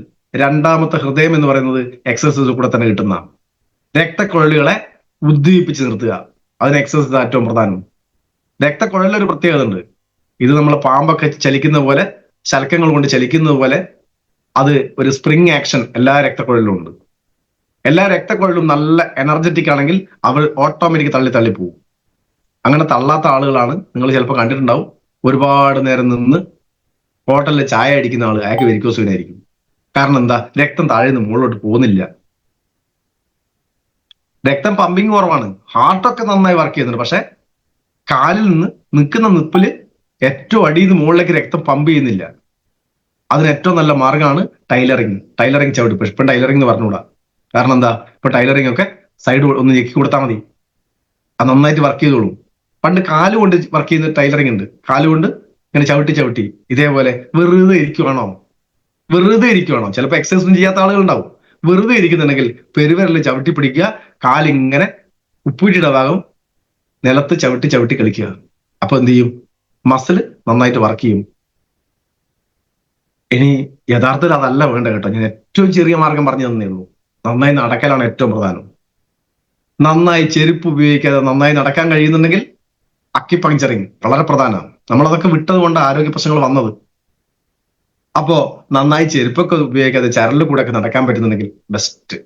രണ്ടാമത്തെ ഹൃദയം എന്ന് പറയുന്നത് എക്സസൈസ് കൂടെ തന്നെ കിട്ടുന്ന രക്തക്കുഴലുകളെ ഉദ്ദീപിപ്പിച്ച് നിർത്തുക. അതിന് എക്സസൈസ് ഏറ്റവും പ്രധാനം. രക്തക്കുഴലിലൊരു പ്രത്യേകത ഉണ്ട്. ഇത് നമ്മൾ പാമ്പൊക്കെ ചലിക്കുന്ന പോലെ, ശൽക്കങ്ങൾ കൊണ്ട് ചലിക്കുന്നത് പോലെ, അത് ഒരു സ്പ്രിങ് ആക്ഷൻ എല്ലാ രക്തക്കുഴലിലും ഉണ്ട്. എല്ലാ രക്തക്കുഴലും നല്ല എനർജറ്റിക് ആണെങ്കിൽ അവർ ഓട്ടോമാറ്റിക് തള്ളിപ്പോവും. അങ്ങനെ തള്ളാത്ത ആളുകളാണ് നിങ്ങൾ ചിലപ്പോൾ കണ്ടിട്ടുണ്ടാവും, ഒരുപാട് നേരം നിന്ന് ഹോട്ടലിൽ ചായ അടിക്കുന്ന ആൾ, അയാൾക്ക് വെരിക്കോസ് വെയിനായിരിക്കും. കാരണം എന്താ? രക്തം താഴെ നിന്ന് മുകളിലോട്ട് പോകുന്നില്ല, രക്തം പമ്പിങ് കുറവാണ്. ഹാർട്ടൊക്കെ നന്നായി വർക്ക് ചെയ്യുന്നുണ്ട്, പക്ഷെ കാലിൽ നിന്ന് നിൽക്കുന്ന നിപ്പില് ഏറ്റവും അടിയിൽ നിന്ന് മുകളിലേക്ക് രക്തം പമ്പ് ചെയ്യുന്നില്ല. അതിന് ഏറ്റവും നല്ല മാർഗമാണ് ടൈലറിങ് ചവിട്ടി. ഇപ്പം ടൈലറിങ് എന്ന് പറഞ്ഞുകൂടാ. കാരണം എന്താ? ഇപ്പൊ ടൈലറിങ് ഒക്കെ സൈഡ് ഒന്ന് ഞെക്കി കൊടുത്താൽ മതി, അത് നന്നായിട്ട് വർക്ക് ചെയ്തോളും. പണ്ട് കാലുകൊണ്ട് വർക്ക് ചെയ്യുന്ന ടൈലറിംഗ് ഉണ്ട്. കാലുകൊണ്ട് ഇങ്ങനെ ചവിട്ടി ചവിട്ടി ഇതേപോലെ വെറുതെ ഇരിക്കുവാണോ, വെറുതെ ഇരിക്കുവാണോ, ചിലപ്പോൾ എക്സസൈസ് ഒന്നും ചെയ്യാത്ത ആളുകൾ ഉണ്ടാവും. വെറുതെ ഇരിക്കുന്നുണ്ടെങ്കിൽ പെരുവിരലിൽ ചവിട്ടി പിടിക്കുക, കാലിങ്ങനെ ഉപ്പൂറ്റിയുടെ ഭാഗം നിലത്ത് ചവിട്ടി ചവിട്ടി കളിക്കുക. അപ്പൊ എന്ത് ചെയ്യും? മസിൽ നന്നായിട്ട് വർക്ക് ചെയ്യും. ഇനി യഥാർത്ഥത്തിൽ അതല്ല വേണ്ട കേട്ടോ, ഞാൻ ഏറ്റവും ചെറിയ മാർഗം പറഞ്ഞു തന്നേ ഉള്ളൂ. നന്നായി നടക്കലാണ് ഏറ്റവും പ്രധാനം. നന്നായി ചെരുപ്പ് ഉപയോഗിക്കാതെ നന്നായി നടക്കാൻ കഴിയുന്നുണ്ടെങ്കിൽ അക്കിപ്പങ്ചറിങ് വളരെ പ്രധാനമാണ്. നമ്മളതൊക്കെ വിട്ടത് കൊണ്ട് ആരോഗ്യ പ്രശ്നങ്ങൾ വന്നത്. അപ്പോ നന്നായി ചെരുപ്പൊക്കെ ഉപയോഗിക്കാതെ ചരലിൽ കൂടെ ഒക്കെ നടക്കാൻ പറ്റുന്നുണ്ടെങ്കിൽ ബെസ്റ്റ്.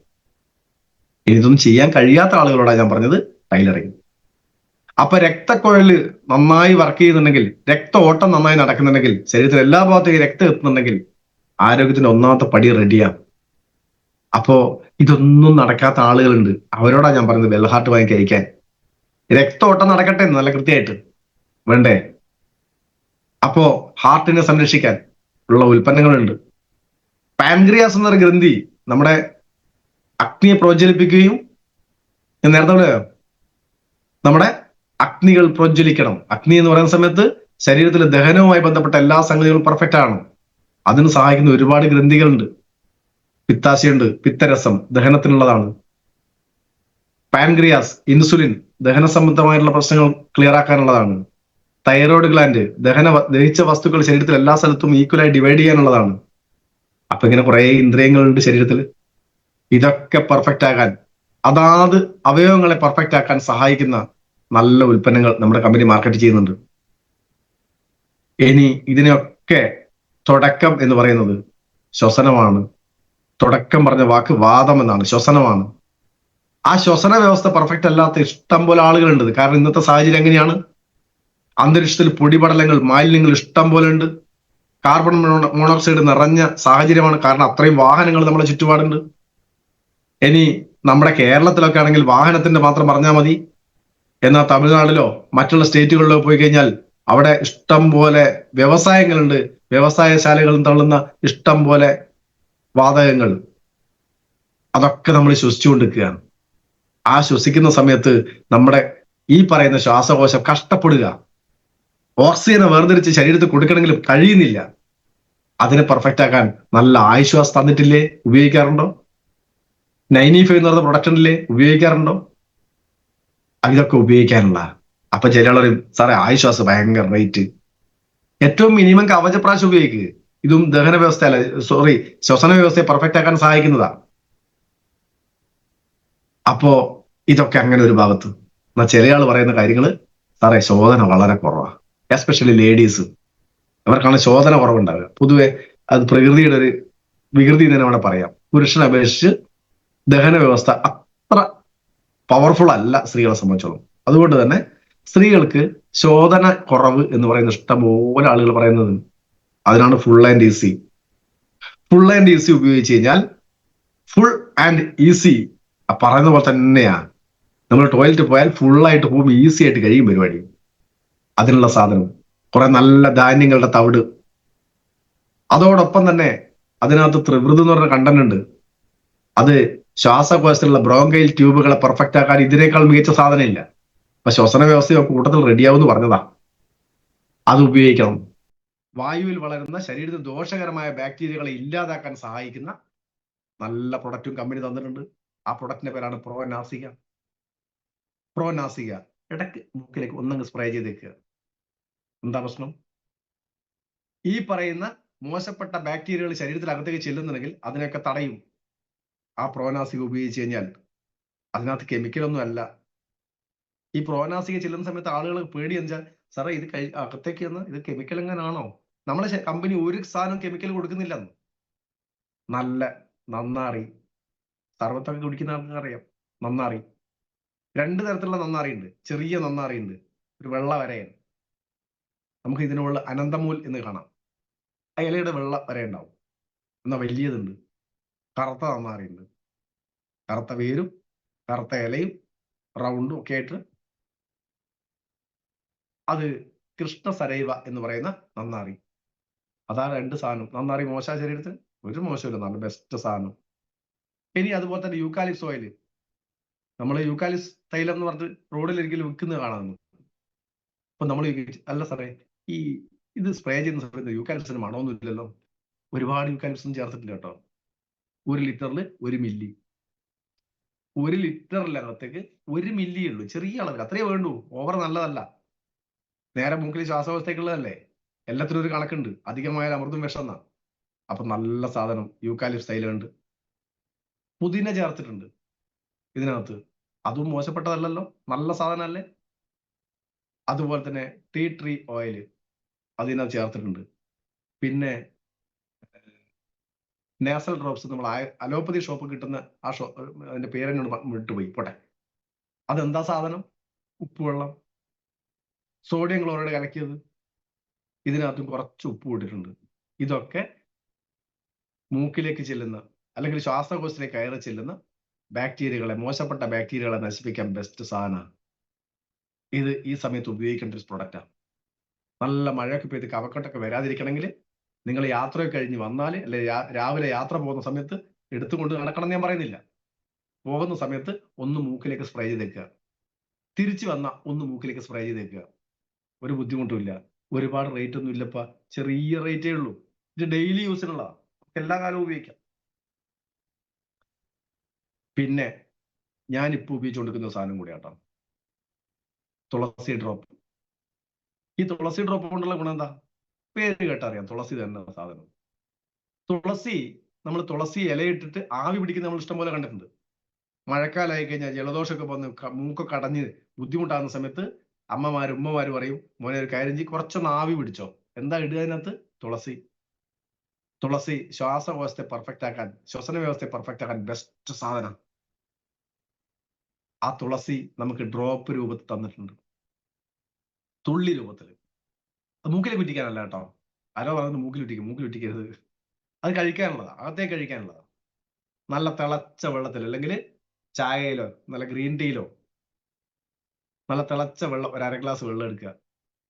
ഇതൊന്നും ചെയ്യാൻ കഴിയാത്ത ആളുകളോടാണ് ഞാൻ പറഞ്ഞത് ടൈലറിങ്. അപ്പൊ രക്തക്കുഴല് നന്നായി വർക്ക് ചെയ്യുന്നുണ്ടെങ്കിൽ, രക്ത ഓട്ടം നന്നായി നടക്കുന്നുണ്ടെങ്കിൽ, ശരീരത്തിൽ എല്ലാ ഭാഗത്തേക്കും രക്തം എത്തുന്നുണ്ടെങ്കിൽ ആരോഗ്യത്തിന്റെ ഒന്നാമത്തെ പടി റെഡിയാണ്. അപ്പോ ഇതൊന്നും നടക്കാത്ത ആളുകളുണ്ട്, അവരോടാ ഞാൻ പറയുന്നത് വെൽ ഹാർട്ട് വാങ്ങി കഴിക്കാൻ. രക്തോട്ടം നടക്കട്ടെ നല്ല കൃത്യമായിട്ട് വേണ്ടേ? അപ്പോ ഹാർട്ടിനെ സംരക്ഷിക്കാൻ ഉള്ള ഉൽപ്പന്നങ്ങളുണ്ട്. പാൻക്രിയാസ് എന്നൊരു ഗ്രന്ഥി നമ്മുടെ അഗ്നിയെ പ്രോജ്വലിപ്പിക്കുകയും, ഞാൻ നേരത്തെ പറയാം, നമ്മുടെ അഗ്നികൾ പ്രോജ്വലിക്കണം. അഗ്നി എന്ന് പറയുന്ന സമയത്ത് ശരീരത്തിലെ ദഹനവുമായി ബന്ധപ്പെട്ട എല്ലാ സംഗതികളും പെർഫെക്റ്റ് ആണ്. അതിന് സഹായിക്കുന്ന ഒരുപാട് ഗ്രന്ഥികളുണ്ട്. പിത്താശയുണ്ട്, പിത്തരസം ദഹനത്തിനുള്ളതാണ്. പാൻക്രിയാസ് ഇൻസുലിൻ ദഹന സംബന്ധമായിട്ടുള്ള പ്രശ്നങ്ങൾ ക്ലിയർ ആക്കാനുള്ളതാണ്. തൈറോയ്ഡ് ഗ്ലാൻഡ് ദഹിച്ച വസ്തുക്കൾ ശരീരത്തിൽ എല്ലാ സ്ഥലത്തും ഈക്വലായി ഡിവൈഡ് ചെയ്യാനുള്ളതാണ്. അപ്പൊ ഇങ്ങനെ കുറെ ഇന്ദ്രിയങ്ങളുണ്ട് ശരീരത്തിൽ. ഇതൊക്കെ പെർഫെക്റ്റ് ആകാൻ, അതാത് അവയവങ്ങളെ പെർഫെക്റ്റ് ആക്കാൻ സഹായിക്കുന്ന നല്ല ഉൽപ്പന്നങ്ങൾ നമ്മുടെ കമ്പനി മാർക്കറ്റ് ചെയ്യുന്നുണ്ട്. ഇനി ഇതിനൊക്കെ തുടക്കം എന്ന് പറയുന്നത് ശ്വസനമാണ്. തുടക്കം പറഞ്ഞ വാക്ക് വാദം എന്നാണ്, ശ്വസനമാണ്. ആ ശ്വസന വ്യവസ്ഥ പെർഫെക്റ്റ് അല്ലാത്ത ഇഷ്ടം പോലെ ആളുകളുണ്ട്. കാരണം ഇന്നത്തെ സാഹചര്യം എങ്ങനെയാണ്? അന്തരീക്ഷത്തിൽ പൊടിപടലങ്ങൾ, മാലിന്യങ്ങൾ ഇഷ്ടം പോലെ ഉണ്ട്. കാർബൺ മോണോക്സൈഡ് നിറഞ്ഞ സാഹചര്യമാണ്. കാരണം അത്രയും വാഹനങ്ങൾ നമ്മളെ ചുറ്റുപാടുണ്ട്. ഇനി നമ്മുടെ കേരളത്തിലൊക്കെ ആണെങ്കിൽ വാഹനത്തിന്റെ മാത്രം പറഞ്ഞാൽ മതി. എന്നാൽ തമിഴ്നാട്ടിലോ മറ്റുള്ള സ്റ്റേറ്റുകളിലോ പോയി കഴിഞ്ഞാൽ അവിടെ ഇഷ്ടം പോലെ വ്യവസായങ്ങളുണ്ട്. വ്യവസായശാലകളും തള്ളുന്ന ഇഷ്ടം പോലെ വാതകങ്ങൾ. അതൊക്കെ നമ്മൾ ശ്വസിച്ചുകൊണ്ടിരിക്കുകയാണ്. ആ ശ്വസിക്കുന്ന സമയത്ത് നമ്മുടെ ഈ പറയുന്ന ശ്വാസകോശം കഷ്ടപ്പെടുക. ഓക്സിജനെ വേർതിരിച്ച് ശരീരത്തിൽ കൊടുക്കണമെങ്കിലും കഴിയുന്നില്ല. അതിനെ പെർഫെക്റ്റ് ആക്കാൻ നല്ല ആശ്വാസം തന്നിട്ടില്ലേ? ഉപയോഗിക്കാറുണ്ടോ? 95 എന്ന് പറയുന്ന പ്രൊഡക്റ്റ് ഉണ്ടല്ലേ, ഉപയോഗിക്കാറുണ്ടോ? ഇതൊക്കെ ഉപയോഗിക്കാനുള്ള. അപ്പൊ ചില ആളുകൾ സാറേ ആശ്വാസം ഭയങ്കര റേറ്റ്. ഏറ്റവും മിനിമം കവചപ്രാശം ഉപയോഗിക്കുക. ഇതും ദഹന വ്യവസ്ഥ അല്ല, സോറി, ശ്വസന വ്യവസ്ഥയെ പെർഫെക്റ്റ് ആക്കാൻ സഹായിക്കുന്നതാ. അപ്പോ ഇതൊക്കെ അങ്ങനെ ഒരു ഭാഗത്ത്. എന്നാൽ ചില ആൾ പറയുന്ന കാര്യങ്ങൾ, സാറേ ശോധന വളരെ കുറവാണ്, എസ്പെഷ്യലി ലേഡീസ്, അവർക്കാണ് ശോധന കുറവുണ്ടാവുക. പൊതുവെ അത് പ്രകൃതിയുടെ ഒരു വികൃതി തന്നെ വേണം പറയാം. പുരുഷനെ അപേക്ഷിച്ച് ദഹന വ്യവസ്ഥ അത്ര പവർഫുൾ അല്ല സ്ത്രീകളെ സംബന്ധിച്ചോളം. അതുകൊണ്ട് തന്നെ സ്ത്രീകൾക്ക് ശോധന കുറവ് എന്ന് പറയുന്ന ഇഷ്ടംപോലെ ആളുകൾ പറയുന്നത്. അതിനാണ് full and easy. Full and easy ഉപയോഗിച്ച് കഴിഞ്ഞാൽ ഫുൾ ആൻഡ് ഈസി പറയുന്ന പോലെ തന്നെയാ. നമ്മൾ ടോയ്ലറ്റ് പോയാൽ ഫുള്ളായിട്ട് പോകുമ്പോൾ ഈസി ആയിട്ട് കഴിയും പരിപാടി. അതിനുള്ള സാധനം കുറെ നല്ല ധാന്യങ്ങളുടെ തവിട്, അതോടൊപ്പം തന്നെ അതിനകത്ത് ത്രിവൃത് എന്ന് പറഞ്ഞ കണ്ടന്റ് ഉണ്ട്. അത് ശ്വാസകോശത്തിലുള്ള ബ്രോങ്കൈൽ ട്യൂബുകളെ പെർഫെക്റ്റ് ആക്കാൻ ഇതിനേക്കാൾ മികച്ച സാധനം ഇല്ല. അപ്പൊ ശ്വസന വ്യവസ്ഥയൊക്കെ കൂട്ടത്തിൽ റെഡിയാവുമെന്ന് പറഞ്ഞതാ. അത് ഉപയോഗിക്കണം. വായുവിൽ വളരുന്ന ശരീരത്തിന് ദോഷകരമായ ബാക്ടീരിയകളെ ഇല്ലാതാക്കാൻ സഹായിക്കുന്ന നല്ല പ്രൊഡക്റ്റും കമ്പനി തന്നിട്ടുണ്ട്. ആ പ്രൊഡക്റ്റിന്റെ പേരാണ് പ്രോനാസിക. പ്രോനാസിക ഇടയ്ക്ക് മൂക്കിലേക്ക് ഒന്നങ്ങ് സ്പ്രേ ചെയ്തേക്കുക. എന്താ പ്രശ്നം? ഈ പറയുന്ന മോശപ്പെട്ട ബാക്ടീരിയകൾ ശരീരത്തിനകത്തേക്ക് ചെല്ലുന്നുണ്ടെങ്കിൽ അതിനൊക്കെ തടയും. ആ പ്രോനാസിക ഉപയോഗിച്ച് കഴിഞ്ഞാൽ അതിനകത്ത് കെമിക്കലൊന്നും അല്ല. ഈ പ്രോനാസിക ചെല്ലുന്ന സമയത്ത് ആളുകൾ പേടി വെച്ചാൽ, സാറേ ഇത് അകത്തേക്ക് വന്ന് ഇത് കെമിക്കൽ എങ്ങനാണോ? നമ്മളെ കമ്പനി ഒരു സാധനം കെമിക്കൽ കൊടുക്കുന്നില്ലെന്ന്. നല്ല നന്നാറി, സർവത്തൊക്കെ കുടിക്കുന്ന ആൾക്കാർക്ക് അറിയാം. നന്നാറി 2 തരത്തിലുള്ള നന്നാറി ഉണ്ട്. ചെറിയ നന്നാറി ഉണ്ട്, ഒരു വെള്ള വരയൻ. നമുക്ക് ഇതിനുള്ള അനന്തമൂൽ എന്ന് കാണാം. ആ ഇലയുടെ വെള്ള വര ഉണ്ടാവും. എന്നാൽ വലിയതുണ്ട്, കറുത്ത നന്നാറി ഉണ്ട്. കറുത്ത വേരും കറുത്ത ഇലയും റൗണ്ടും ഒക്കെ ആയിട്ട്. അത് കൃഷ്ണസരൈവ എന്ന് പറയുന്ന നന്നാറി. അതാ 2 സാധനം. നന്നാറി മോശ ശരീരത്തിന് ഒരു മോശമില്ല, നല്ല ബെസ്റ്റ് സാധനം. ഇനി അതുപോലെ തന്നെ യൂക്കാലിപ്സ് ഓയിൽ. നമ്മൾ യൂക്കാലിപ്സ് തൈലം എന്ന് പറഞ്ഞിട്ട് റോഡിൽ ഒരിക്കലും വിൽക്കുന്നത് കാണാമെന്ന്. അപ്പൊ നമ്മൾ അല്ല സാറേ, ഈ ഇത് സ്പ്രേ ചെയ്യുന്ന സമയത്ത് യൂക്കാലിപ്സിന് മണമൊന്നും ഇല്ലല്ലോ. ഒരുപാട് യൂക്കാലിപ്സും ചേർത്തിട്ടില്ല കേട്ടോ. 1 ലിറ്ററിൽ 1 മില്ലി. 1 ലിറ്ററിനകത്തേക്ക് 1 മില്ലി ഉള്ളൂ, ചെറിയ അളവിൽ, അത്രയേ വേണ്ടൂ. ഓവർ നല്ലതല്ല. നേരെ മൂക്കിൽ ശ്വാസവസ്ഥയ്ക്കുള്ളതല്ലേ. എല്ലാത്തിനും ഒരു കണക്കുണ്ട്. അധികമായ അമൃതും വിഷം എന്നാ. അപ്പൊ നല്ല സാധനം യൂക്കാലിപ്സ് തൈലമുണ്ട്. പുതിന ചേർത്തിട്ടുണ്ട് ഇതിനകത്ത്. അതും മോശപ്പെട്ടതല്ലല്ലോ, നല്ല സാധനമല്ലേ. അതുപോലെ തന്നെ ടീ ട്രീ ഓയിൽ അതിനകത്ത് ചേർത്തിട്ടുണ്ട്. പിന്നെ നാസൽ ഡ്രോപ്സ്, നമ്മൾ അലോപ്പതി ഷോപ്പ് കിട്ടുന്ന ആ അതിന്റെ പേരെന്നോട് വിട്ടുപോയി, പോട്ടെ. അതെന്താ സാധനം? ഉപ്പുവെള്ളം, സോഡിയം ക്ലോറൈഡ് കലക്കിയത്. ഇതിനകത്തും കുറച്ച് ഉപ്പ് ഇട്ടിട്ടുണ്ട്. ഇതൊക്കെ മൂക്കിലേക്ക് ചെല്ലുന്ന അല്ലെങ്കിൽ ശ്വാസകോശത്തിലേക്ക് കയറി ചെല്ലുന്ന ബാക്ടീരിയകളെ, മോശപ്പെട്ട ബാക്ടീരിയകളെ നശിപ്പിക്കാൻ ബെസ്റ്റ് സാധനമാണ് ഇത്. ഈ സമയത്ത് ഉപയോഗിക്കേണ്ട ഒരു പ്രൊഡക്റ്റാണ്. നല്ല മഴയൊക്കെ പെയ്ത് കഫക്കെട്ടൊക്കെ വരാതിരിക്കണമെങ്കിൽ നിങ്ങൾ യാത്രയൊക്കെ കഴിഞ്ഞ് വന്നാൽ, അല്ലെ രാവിലെ യാത്ര പോകുന്ന സമയത്ത് എടുത്തുകൊണ്ട് നടക്കണം എന്ന് ഞാൻ പറയുന്നില്ല. പോകുന്ന സമയത്ത് ഒന്ന് മൂക്കിലേക്ക് സ്പ്രേ ചെയ്തേക്കുക, തിരിച്ചു വന്ന ഒന്ന് മൂക്കിലേക്ക് സ്പ്രേ ചെയ്തേക്കുക. ഒരു ബുദ്ധിമുട്ടുമില്ല. ഒരുപാട് റേറ്റ് ഒന്നും ഇല്ലപ്പാ, ചെറിയ റേറ്റേ ഉള്ളൂ. ഇത് ഡെയിലി യൂസിനുള്ളതാണ്, എല്ലാ കാലവും ഉപയോഗിക്കാം. പിന്നെ ഞാനിപ്പോൾ ഉപയോഗിച്ചുകൊണ്ടിരിക്കുന്ന സാധനം കൂടി കേട്ടോ, തുളസി ഡ്രോപ്പ്. ഈ തുളസി ഡ്രോപ്പ് കൊണ്ടുള്ള ഗുണം എന്താ? പേര് കേട്ടറിയാം, തുളസി തന്നെ സാധനം. തുളസി, നമ്മൾ തുളസി ഇലയിട്ടിട്ട് ആവി പിടിക്കുന്ന നമ്മൾ ഇഷ്ടം പോലെ കണ്ടിട്ടുണ്ട്. മഴക്കാലമായി കഴിഞ്ഞാൽ ജലദോഷമൊക്കെ വന്ന് മൂക്കൊക്കെ അടഞ്ഞ് ബുദ്ധിമുട്ടാകുന്ന സമയത്ത് ഉമ്മമാര് പറയും, മോനെ ഒരു കാര്യം ചെയ്യ്, കുറച്ചൊന്ന് ആവി പിടിച്ചോ. എന്താ ഇടുക അതിനകത്ത്? തുളസി. തുളസി ശ്വാസകോശത്തെ പെർഫെക്റ്റ് ആക്കാൻ, ശ്വസന വ്യവസ്ഥയെ പെർഫെക്റ്റ് ആക്കാൻ ബെസ്റ്റ് സാധനം. ആ തുളസി നമുക്ക് ഡ്രോപ്പ് രൂപത്തിൽ തന്നിട്ടുണ്ട്, തുള്ളി രൂപത്തിൽ. അത് മൂക്കിലേക്ക് ഉറ്റിക്കാനല്ല കേട്ടോ. ആരോ പറയുന്നത് മൂക്കിൽ ഉറ്റിക്കരുത്. അത് കഴിക്കാനുള്ളതാ, അകത്തേക്ക് കഴിക്കാനുള്ളതാ. നല്ല തിളച്ച വെള്ളത്തിൽ, അല്ലെങ്കിൽ ചായയിലോ നല്ല ഗ്രീൻ ടീയിലോ നല്ല തിളച്ച വെള്ളം, ഒരു 1/2 ഗ്ലാസ് വെള്ളം എടുക്കുക.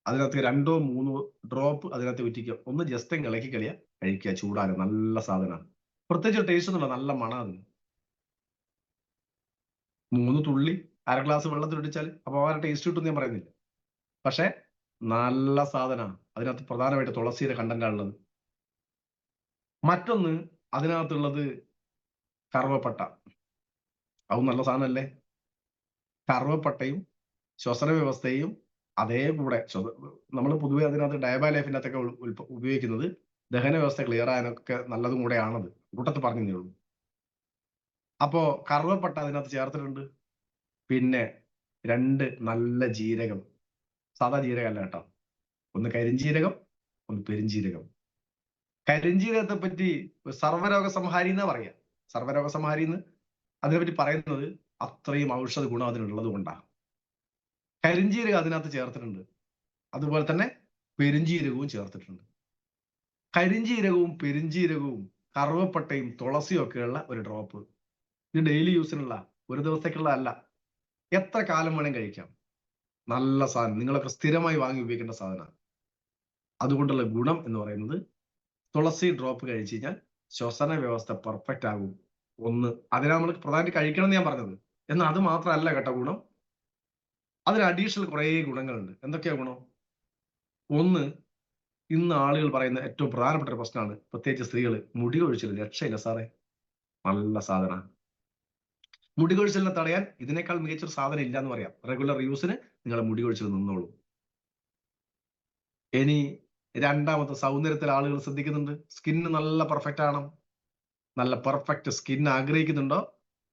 അതിനകത്ത് 2-3 ഡ്രോപ്പ് അതിനകത്ത് ഉറ്റിക്കുക. ഒന്ന് ജസ്റ്റ് ഇളക്കി കഴിക്കുക. ചൂടാലും നല്ല സാധനമാണ്. പ്രത്യേകിച്ച് ടേസ്റ്റ് ഒന്നുമില്ല, നല്ല മണം അതിന്. 3 തുള്ളി 1/2 ഗ്ലാസ് വെള്ളത്തിൽ ഇടിച്ചാൽ അപ്പൊ അവരുടെ ടേസ്റ്റ് കിട്ടും ഞാൻ പറയുന്നില്ല. പക്ഷെ നല്ല സാധനമാണ്. അതിനകത്ത് പ്രധാനമായിട്ട് തുളസിയുടെ കണ്ടന്റാണ് ഉള്ളത്. മറ്റൊന്ന് അതിനകത്തുള്ളത് കറുവപ്പട്ട. അതും നല്ല സാധനമല്ലേ. കറുവപ്പട്ടയും ശ്വസന വ്യവസ്ഥയും അതേ കൂടെ, നമ്മൾ പൊതുവെ അതിനകത്ത് ഡയബാലൈഫിൻ്റെ അകത്തൊക്കെ ഉപയോഗിക്കുന്നത് ദഹന വ്യവസ്ഥ ക്ലിയർ ആകാനൊക്കെ നല്ലതും കൂടെ ആണത്, കൂട്ടത്ത് പറഞ്ഞേ ഉള്ളൂ. അപ്പോ കറുവപ്പട്ട അതിനകത്ത് ചേർത്തിട്ടുണ്ട്. പിന്നെ 2 നല്ല ജീരകം, സാധാ ജീരകമല്ല കേട്ടോ, ഒന്ന് കരിഞ്ജീരകം, ഒന്ന് പെരുംജീരകം. കരിഞ്ജീരകത്തെ പറ്റി സർവ്വരോഗ സംഹാരി എന്നാ പറയാ. സർവ്വരോഗ സംഹാരി എന്ന് അതിനെപ്പറ്റി പറയുന്നത് അത്രയും ഔഷധ ഗുണം അതിനുള്ളത് കൊണ്ടാണ്. കരിഞ്ജീരകം അതിനകത്ത് ചേർത്തിട്ടുണ്ട്. അതുപോലെ തന്നെ പെരുംജീരകവും ചേർത്തിട്ടുണ്ട്. കരിഞ്ജീരകവും പെരുംജീരകവും കറുവപ്പട്ടയും തുളസിയും ഒക്കെയുള്ള ഒരു ഡ്രോപ്പ്. ഇത് ഡെയിലി യൂസിനുള്ള, ഒരു ദിവസത്തേക്കുള്ള അല്ല, എത്ര കാലം വേണമെങ്കിൽ കഴിക്കാം. നല്ല സാധനം, നിങ്ങളൊക്കെ സ്ഥിരമായി വാങ്ങി ഉപയോഗിക്കേണ്ട സാധനമാണ്. അതുകൊണ്ടുള്ള ഗുണം എന്ന് പറയുന്നത്, തുളസി ഡ്രോപ്പ് കഴിച്ചു കഴിഞ്ഞാൽ ശ്വസന വ്യവസ്ഥ പെർഫെക്റ്റ് ആകും. ഒന്ന്, അതിനാ നമ്മൾ പ്രധാനമായിട്ട് കഴിക്കണം എന്ന് ഞാൻ പറഞ്ഞത്. എന്നാൽ അത് മാത്രമല്ല കേട്ടോ ഗുണം, അതിന് അഡീഷണൽ കുറേ ഗുണങ്ങളുണ്ട്. എന്തൊക്കെയാ ഗുണം? ഒന്ന്, ഇന്ന് ആളുകൾ പറയുന്ന ഏറ്റവും പ്രധാനപ്പെട്ട ഒരു പ്രശ്നമാണ്, പ്രത്യേകിച്ച് സ്ത്രീകൾ, മുടി കൊഴിച്ചിൽ. രക്ഷയില്ല സാറേ, നല്ല സാധനമാണ്. മുടി കൊഴിച്ചിലിനെ തടയാൻ ഇതിനേക്കാൾ മികച്ചൊരു സാധനം ഇല്ല എന്ന് പറയാം. റെഗുലർ യൂസിന് നിങ്ങളെ മുടി കൊഴിച്ചിൽ നിന്നോളൂ. ഇനി രണ്ടാമത്തെ, സൗന്ദര്യത്തിൽ ആളുകൾ ശ്രദ്ധിക്കുന്നുണ്ട്. സ്കിന്ന് നല്ല പെർഫെക്റ്റ് ആണ്. നല്ല പെർഫെക്റ്റ് സ്കിൻ ആഗ്രഹിക്കുന്നുണ്ടോ?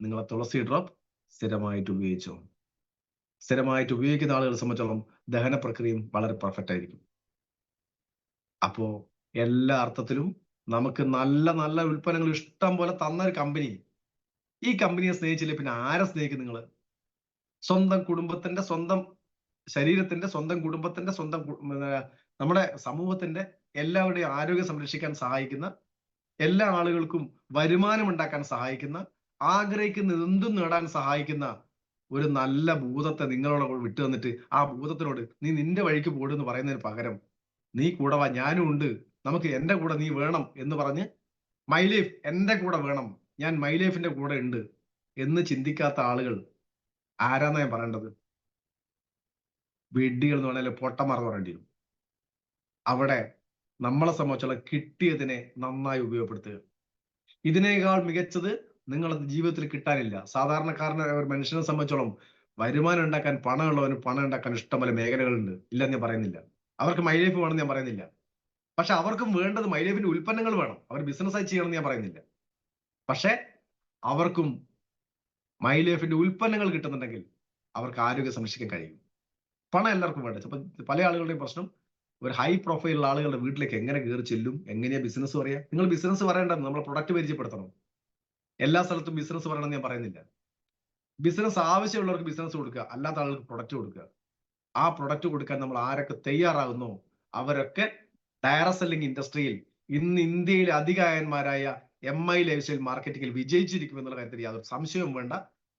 നിങ്ങളെ തുളസി ഡ്രോപ്പ് സ്ഥിരമായിട്ട് ഉപയോഗിച്ചോ. സ്ഥിരമായിട്ട് ഉപയോഗിക്കുന്ന ആളുകളെ സംബന്ധിച്ചോളം ദഹന പ്രക്രിയയും വളരെ പെർഫെക്റ്റ് ആയിരിക്കും. അപ്പോ എല്ലാ അർത്ഥത്തിലും നമുക്ക് നല്ല നല്ല ഉൽപ്പന്നങ്ങൾ ഇഷ്ടം പോലെ തന്ന ഒരു കമ്പനി. ഈ കമ്പനിയെ സ്നേഹിച്ചില്ലേ പിന്നെ ആരെ സ്നേഹിക്കും നിങ്ങൾ? സ്വന്തം കുടുംബത്തിന്റെ, സ്വന്തം ശരീരത്തിന്റെ, സ്വന്തം കുടുംബത്തിന്റെ, നമ്മുടെ സമൂഹത്തിന്റെ എല്ലാവരുടെയും ആരോഗ്യം സംരക്ഷിക്കാൻ സഹായിക്കുന്ന, എല്ലാ ആളുകൾക്കും വരുമാനം ഉണ്ടാക്കാൻ സഹായിക്കുന്ന, ആഗ്രഹിക്കുന്ന എന്തും നേടാൻ സഹായിക്കുന്ന ഒരു നല്ല ഭൂതത്തെ നിങ്ങളോട് വിട്ടു തന്നിട്ട് ആ ഭൂതത്തിനോട് നീ നിന്റെ വഴിക്ക് പോടുന്ന് പറയുന്നതിന് പകരം, നീ കൂടെ വാ, ഞാനും ഉണ്ട്, നമുക്ക് എന്റെ കൂടെ നീ വേണം എന്ന് പറഞ്ഞ്, മൈ ലൈഫ് എന്റെ കൂടെ വേണം, ഞാൻ മൈ ലൈഫിന്റെ കൂടെ ഉണ്ട് എന്ന് ചിന്തിക്കാത്ത ആളുകൾ ആരാന്നാ ഞാൻ പറയേണ്ടത്? വിഡ്ഢികൾ എന്ന് പറഞ്ഞാൽ പൊട്ടന്മാർ എന്ന് പറയേണ്ടി വരും. അവിടെ നമ്മളെ സംബന്ധിച്ചുള്ള കിട്ടിയതിനെ നന്നായി ഉപയോഗപ്പെടുത്തുക. ഇതിനേക്കാൾ മികച്ചത് നിങ്ങളത് ജീവിതത്തിൽ കിട്ടാനില്ല. സാധാരണക്കാരനായ ഒരു മനുഷ്യനെ സംബന്ധിച്ചോളം വരുമാനം ഉണ്ടാക്കാൻ പണമുള്ളവന് പണം ഉണ്ടാക്കാൻ ഇഷ്ടംപോലെ മേഖലകളുണ്ട്, ഇല്ലെന്ന് ഞാൻ പറയുന്നില്ല. അവർക്ക് മൈ ലൈഫ് വേണമെന്ന് ഞാൻ പറയുന്നില്ല. പക്ഷെ അവർക്കും വേണ്ടത് മൈ ലൈഫിന്റെ ഉൽപ്പന്നങ്ങൾ വേണം. അവർ ബിസിനസ്സായി ചെയ്യണമെന്ന് ഞാൻ പറയുന്നില്ല. പക്ഷെ അവർക്കും മൈ ലൈഫിന്റെ ഉൽപ്പന്നങ്ങൾ കിട്ടുന്നുണ്ടെങ്കിൽ അവർക്ക് ആരോഗ്യം സംരക്ഷിക്കാൻ കഴിയും. പണം എല്ലാവർക്കും വേണ്ട. ചിലപ്പോൾ പല ആളുകളുടെയും പ്രശ്നം, ഒരു ഹൈ പ്രൊഫൈലുള്ള ആളുകളുടെ വീട്ടിലേക്ക് എങ്ങനെ കയറി ചെല്ലും, എങ്ങനെയാ ബിസിനസ് പറയാം. നിങ്ങൾ ബിസിനസ് പറയേണ്ടത് നമ്മളെ പ്രൊഡക്റ്റ് പരിചയപ്പെടുത്തണം. എല്ലാ സ്ഥലത്തും ബിസിനസ് പറയണമെന്ന് ഞാൻ പറയുന്നില്ല. ബിസിനസ് ആവശ്യമുള്ളവർക്ക് ബിസിനസ് കൊടുക്കുക, അല്ലാത്ത ആളുകൾക്ക് പ്രൊഡക്റ്റ് കൊടുക്കുക. ആ പ്രൊഡക്റ്റ് കൊടുക്കാൻ നമ്മൾ ആരൊക്കെ തയ്യാറാകുന്നോ അവരൊക്കെ ഡയറക്ട് സെല്ലിംഗ് ഇൻഡസ്ട്രിയിൽ ഇന്ന് ഇന്ത്യയിലെ അധികായന്മാരായ MI ലൈഫ് സ്റ്റൈൽ മാർക്കറ്റിംഗിൽ വിജയിച്ചിരിക്കും എന്നുള്ള കാര്യത്തിൽ യാതൊരു സംശയവും വേണ്ട.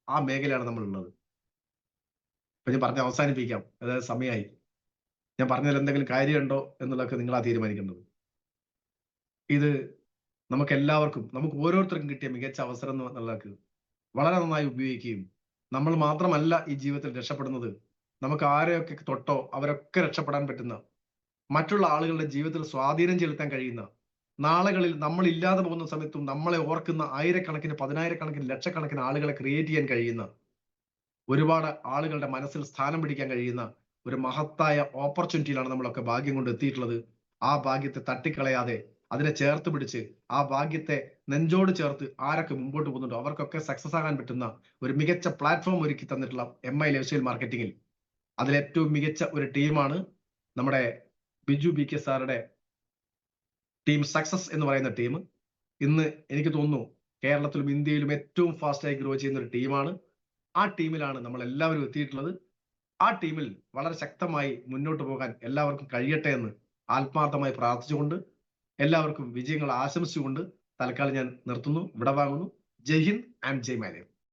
ആ മേഖലയാണ് നമ്മൾ ഉള്ളത്. അപ്പൊ ഞാൻ പറഞ്ഞ് അവസാനിപ്പിക്കാം, അതായത് സമയമായി. ഞാൻ പറഞ്ഞതിൽ എന്തെങ്കിലും കാര്യമുണ്ടോ എന്നുള്ളതൊക്കെ നിങ്ങളാ തീരുമാനിക്കേണ്ടത്. ഇത് നമുക്ക് എല്ലാവർക്കും, നമുക്ക് ഓരോരുത്തർക്കും കിട്ടിയ മികച്ച അവസരം എന്നുള്ളതൊക്കെ വളരെ നന്നായി ഉപയോഗിക്കുകയും, നമ്മൾ മാത്രമല്ല ഈ ജീവിതത്തിൽ രക്ഷപ്പെടുന്നത്, നമുക്ക് ആരെയൊക്കെ തൊട്ടോ അവരൊക്കെ രക്ഷപ്പെടാൻ പറ്റുന്ന, മറ്റുള്ള ആളുകളുടെ ജീവിതത്തിൽ സ്വാധീനം ചെലുത്താൻ കഴിയുന്ന, നാളുകളിൽ നമ്മൾ ഇല്ലാതെ പോകുന്ന സമയത്തും നമ്മളെ ഓർക്കുന്ന ആയിരക്കണക്കിന്, പതിനായിരക്കണക്കിന്, ലക്ഷക്കണക്കിന് ആളുകളെ ക്രിയേറ്റ് ചെയ്യാൻ കഴിയുന്ന, ഒരുപാട് ആളുകളുടെ മനസ്സിൽ സ്ഥാനം പിടിക്കാൻ കഴിയുന്ന ഒരു മഹത്തായ ഓപ്പർച്യൂണിറ്റിയിലാണ് നമ്മളൊക്കെ ഭാഗ്യം കൊണ്ട് എത്തിയിട്ടുള്ളത്. ആ ഭാഗ്യത്തെ തട്ടിക്കളയാതെ അതിനെ ചേർത്ത് പിടിച്ച് ആ ഭാഗ്യത്തെ നെഞ്ചോട് ചേർത്ത് ആരൊക്കെ മുമ്പോട്ട് പോകുന്നുണ്ടോ അവർക്കൊക്കെ സക്സസ് ആകാൻ പറ്റുന്ന ഒരു മികച്ച പ്ലാറ്റ്ഫോം ഒരുക്കി തന്നിട്ടുള്ള MI ലൈഫ് സ്റ്റൈൽ മാർക്കറ്റിംഗിൽ അതിലേറ്റവും മികച്ച ഒരു ടീമാണ് നമ്മുടെ ബിജു BK സാറുടെ ടീം സക്സസ് എന്ന് പറയുന്ന ടീം. ഇന്ന് എനിക്ക് തോന്നുന്നു കേരളത്തിലും ഇന്ത്യയിലും ഏറ്റവും ഫാസ്റ്റായി ഗ്രോ ചെയ്യുന്ന ഒരു ടീമാണ്. ആ ടീമിലാണ് നമ്മൾ എല്ലാവരും എത്തിയിട്ടുള്ളത്. ആ ടീമിൽ വളരെ ശക്തമായി മുന്നോട്ട് പോകാൻ എല്ലാവർക്കും കഴിയട്ടെ എന്ന് ആത്മാർത്ഥമായി പ്രാർത്ഥിച്ചുകൊണ്ട്, എല്ലാവർക്കും വിജയങ്ങൾ ആശംസിച്ചുകൊണ്ട് തൽക്കാലം ഞാൻ നിർത്തുന്നു, വിടവാങ്ങുന്നു. ജയ് ഹിന്ദ് ആൻഡ് ജയ് മാലയം.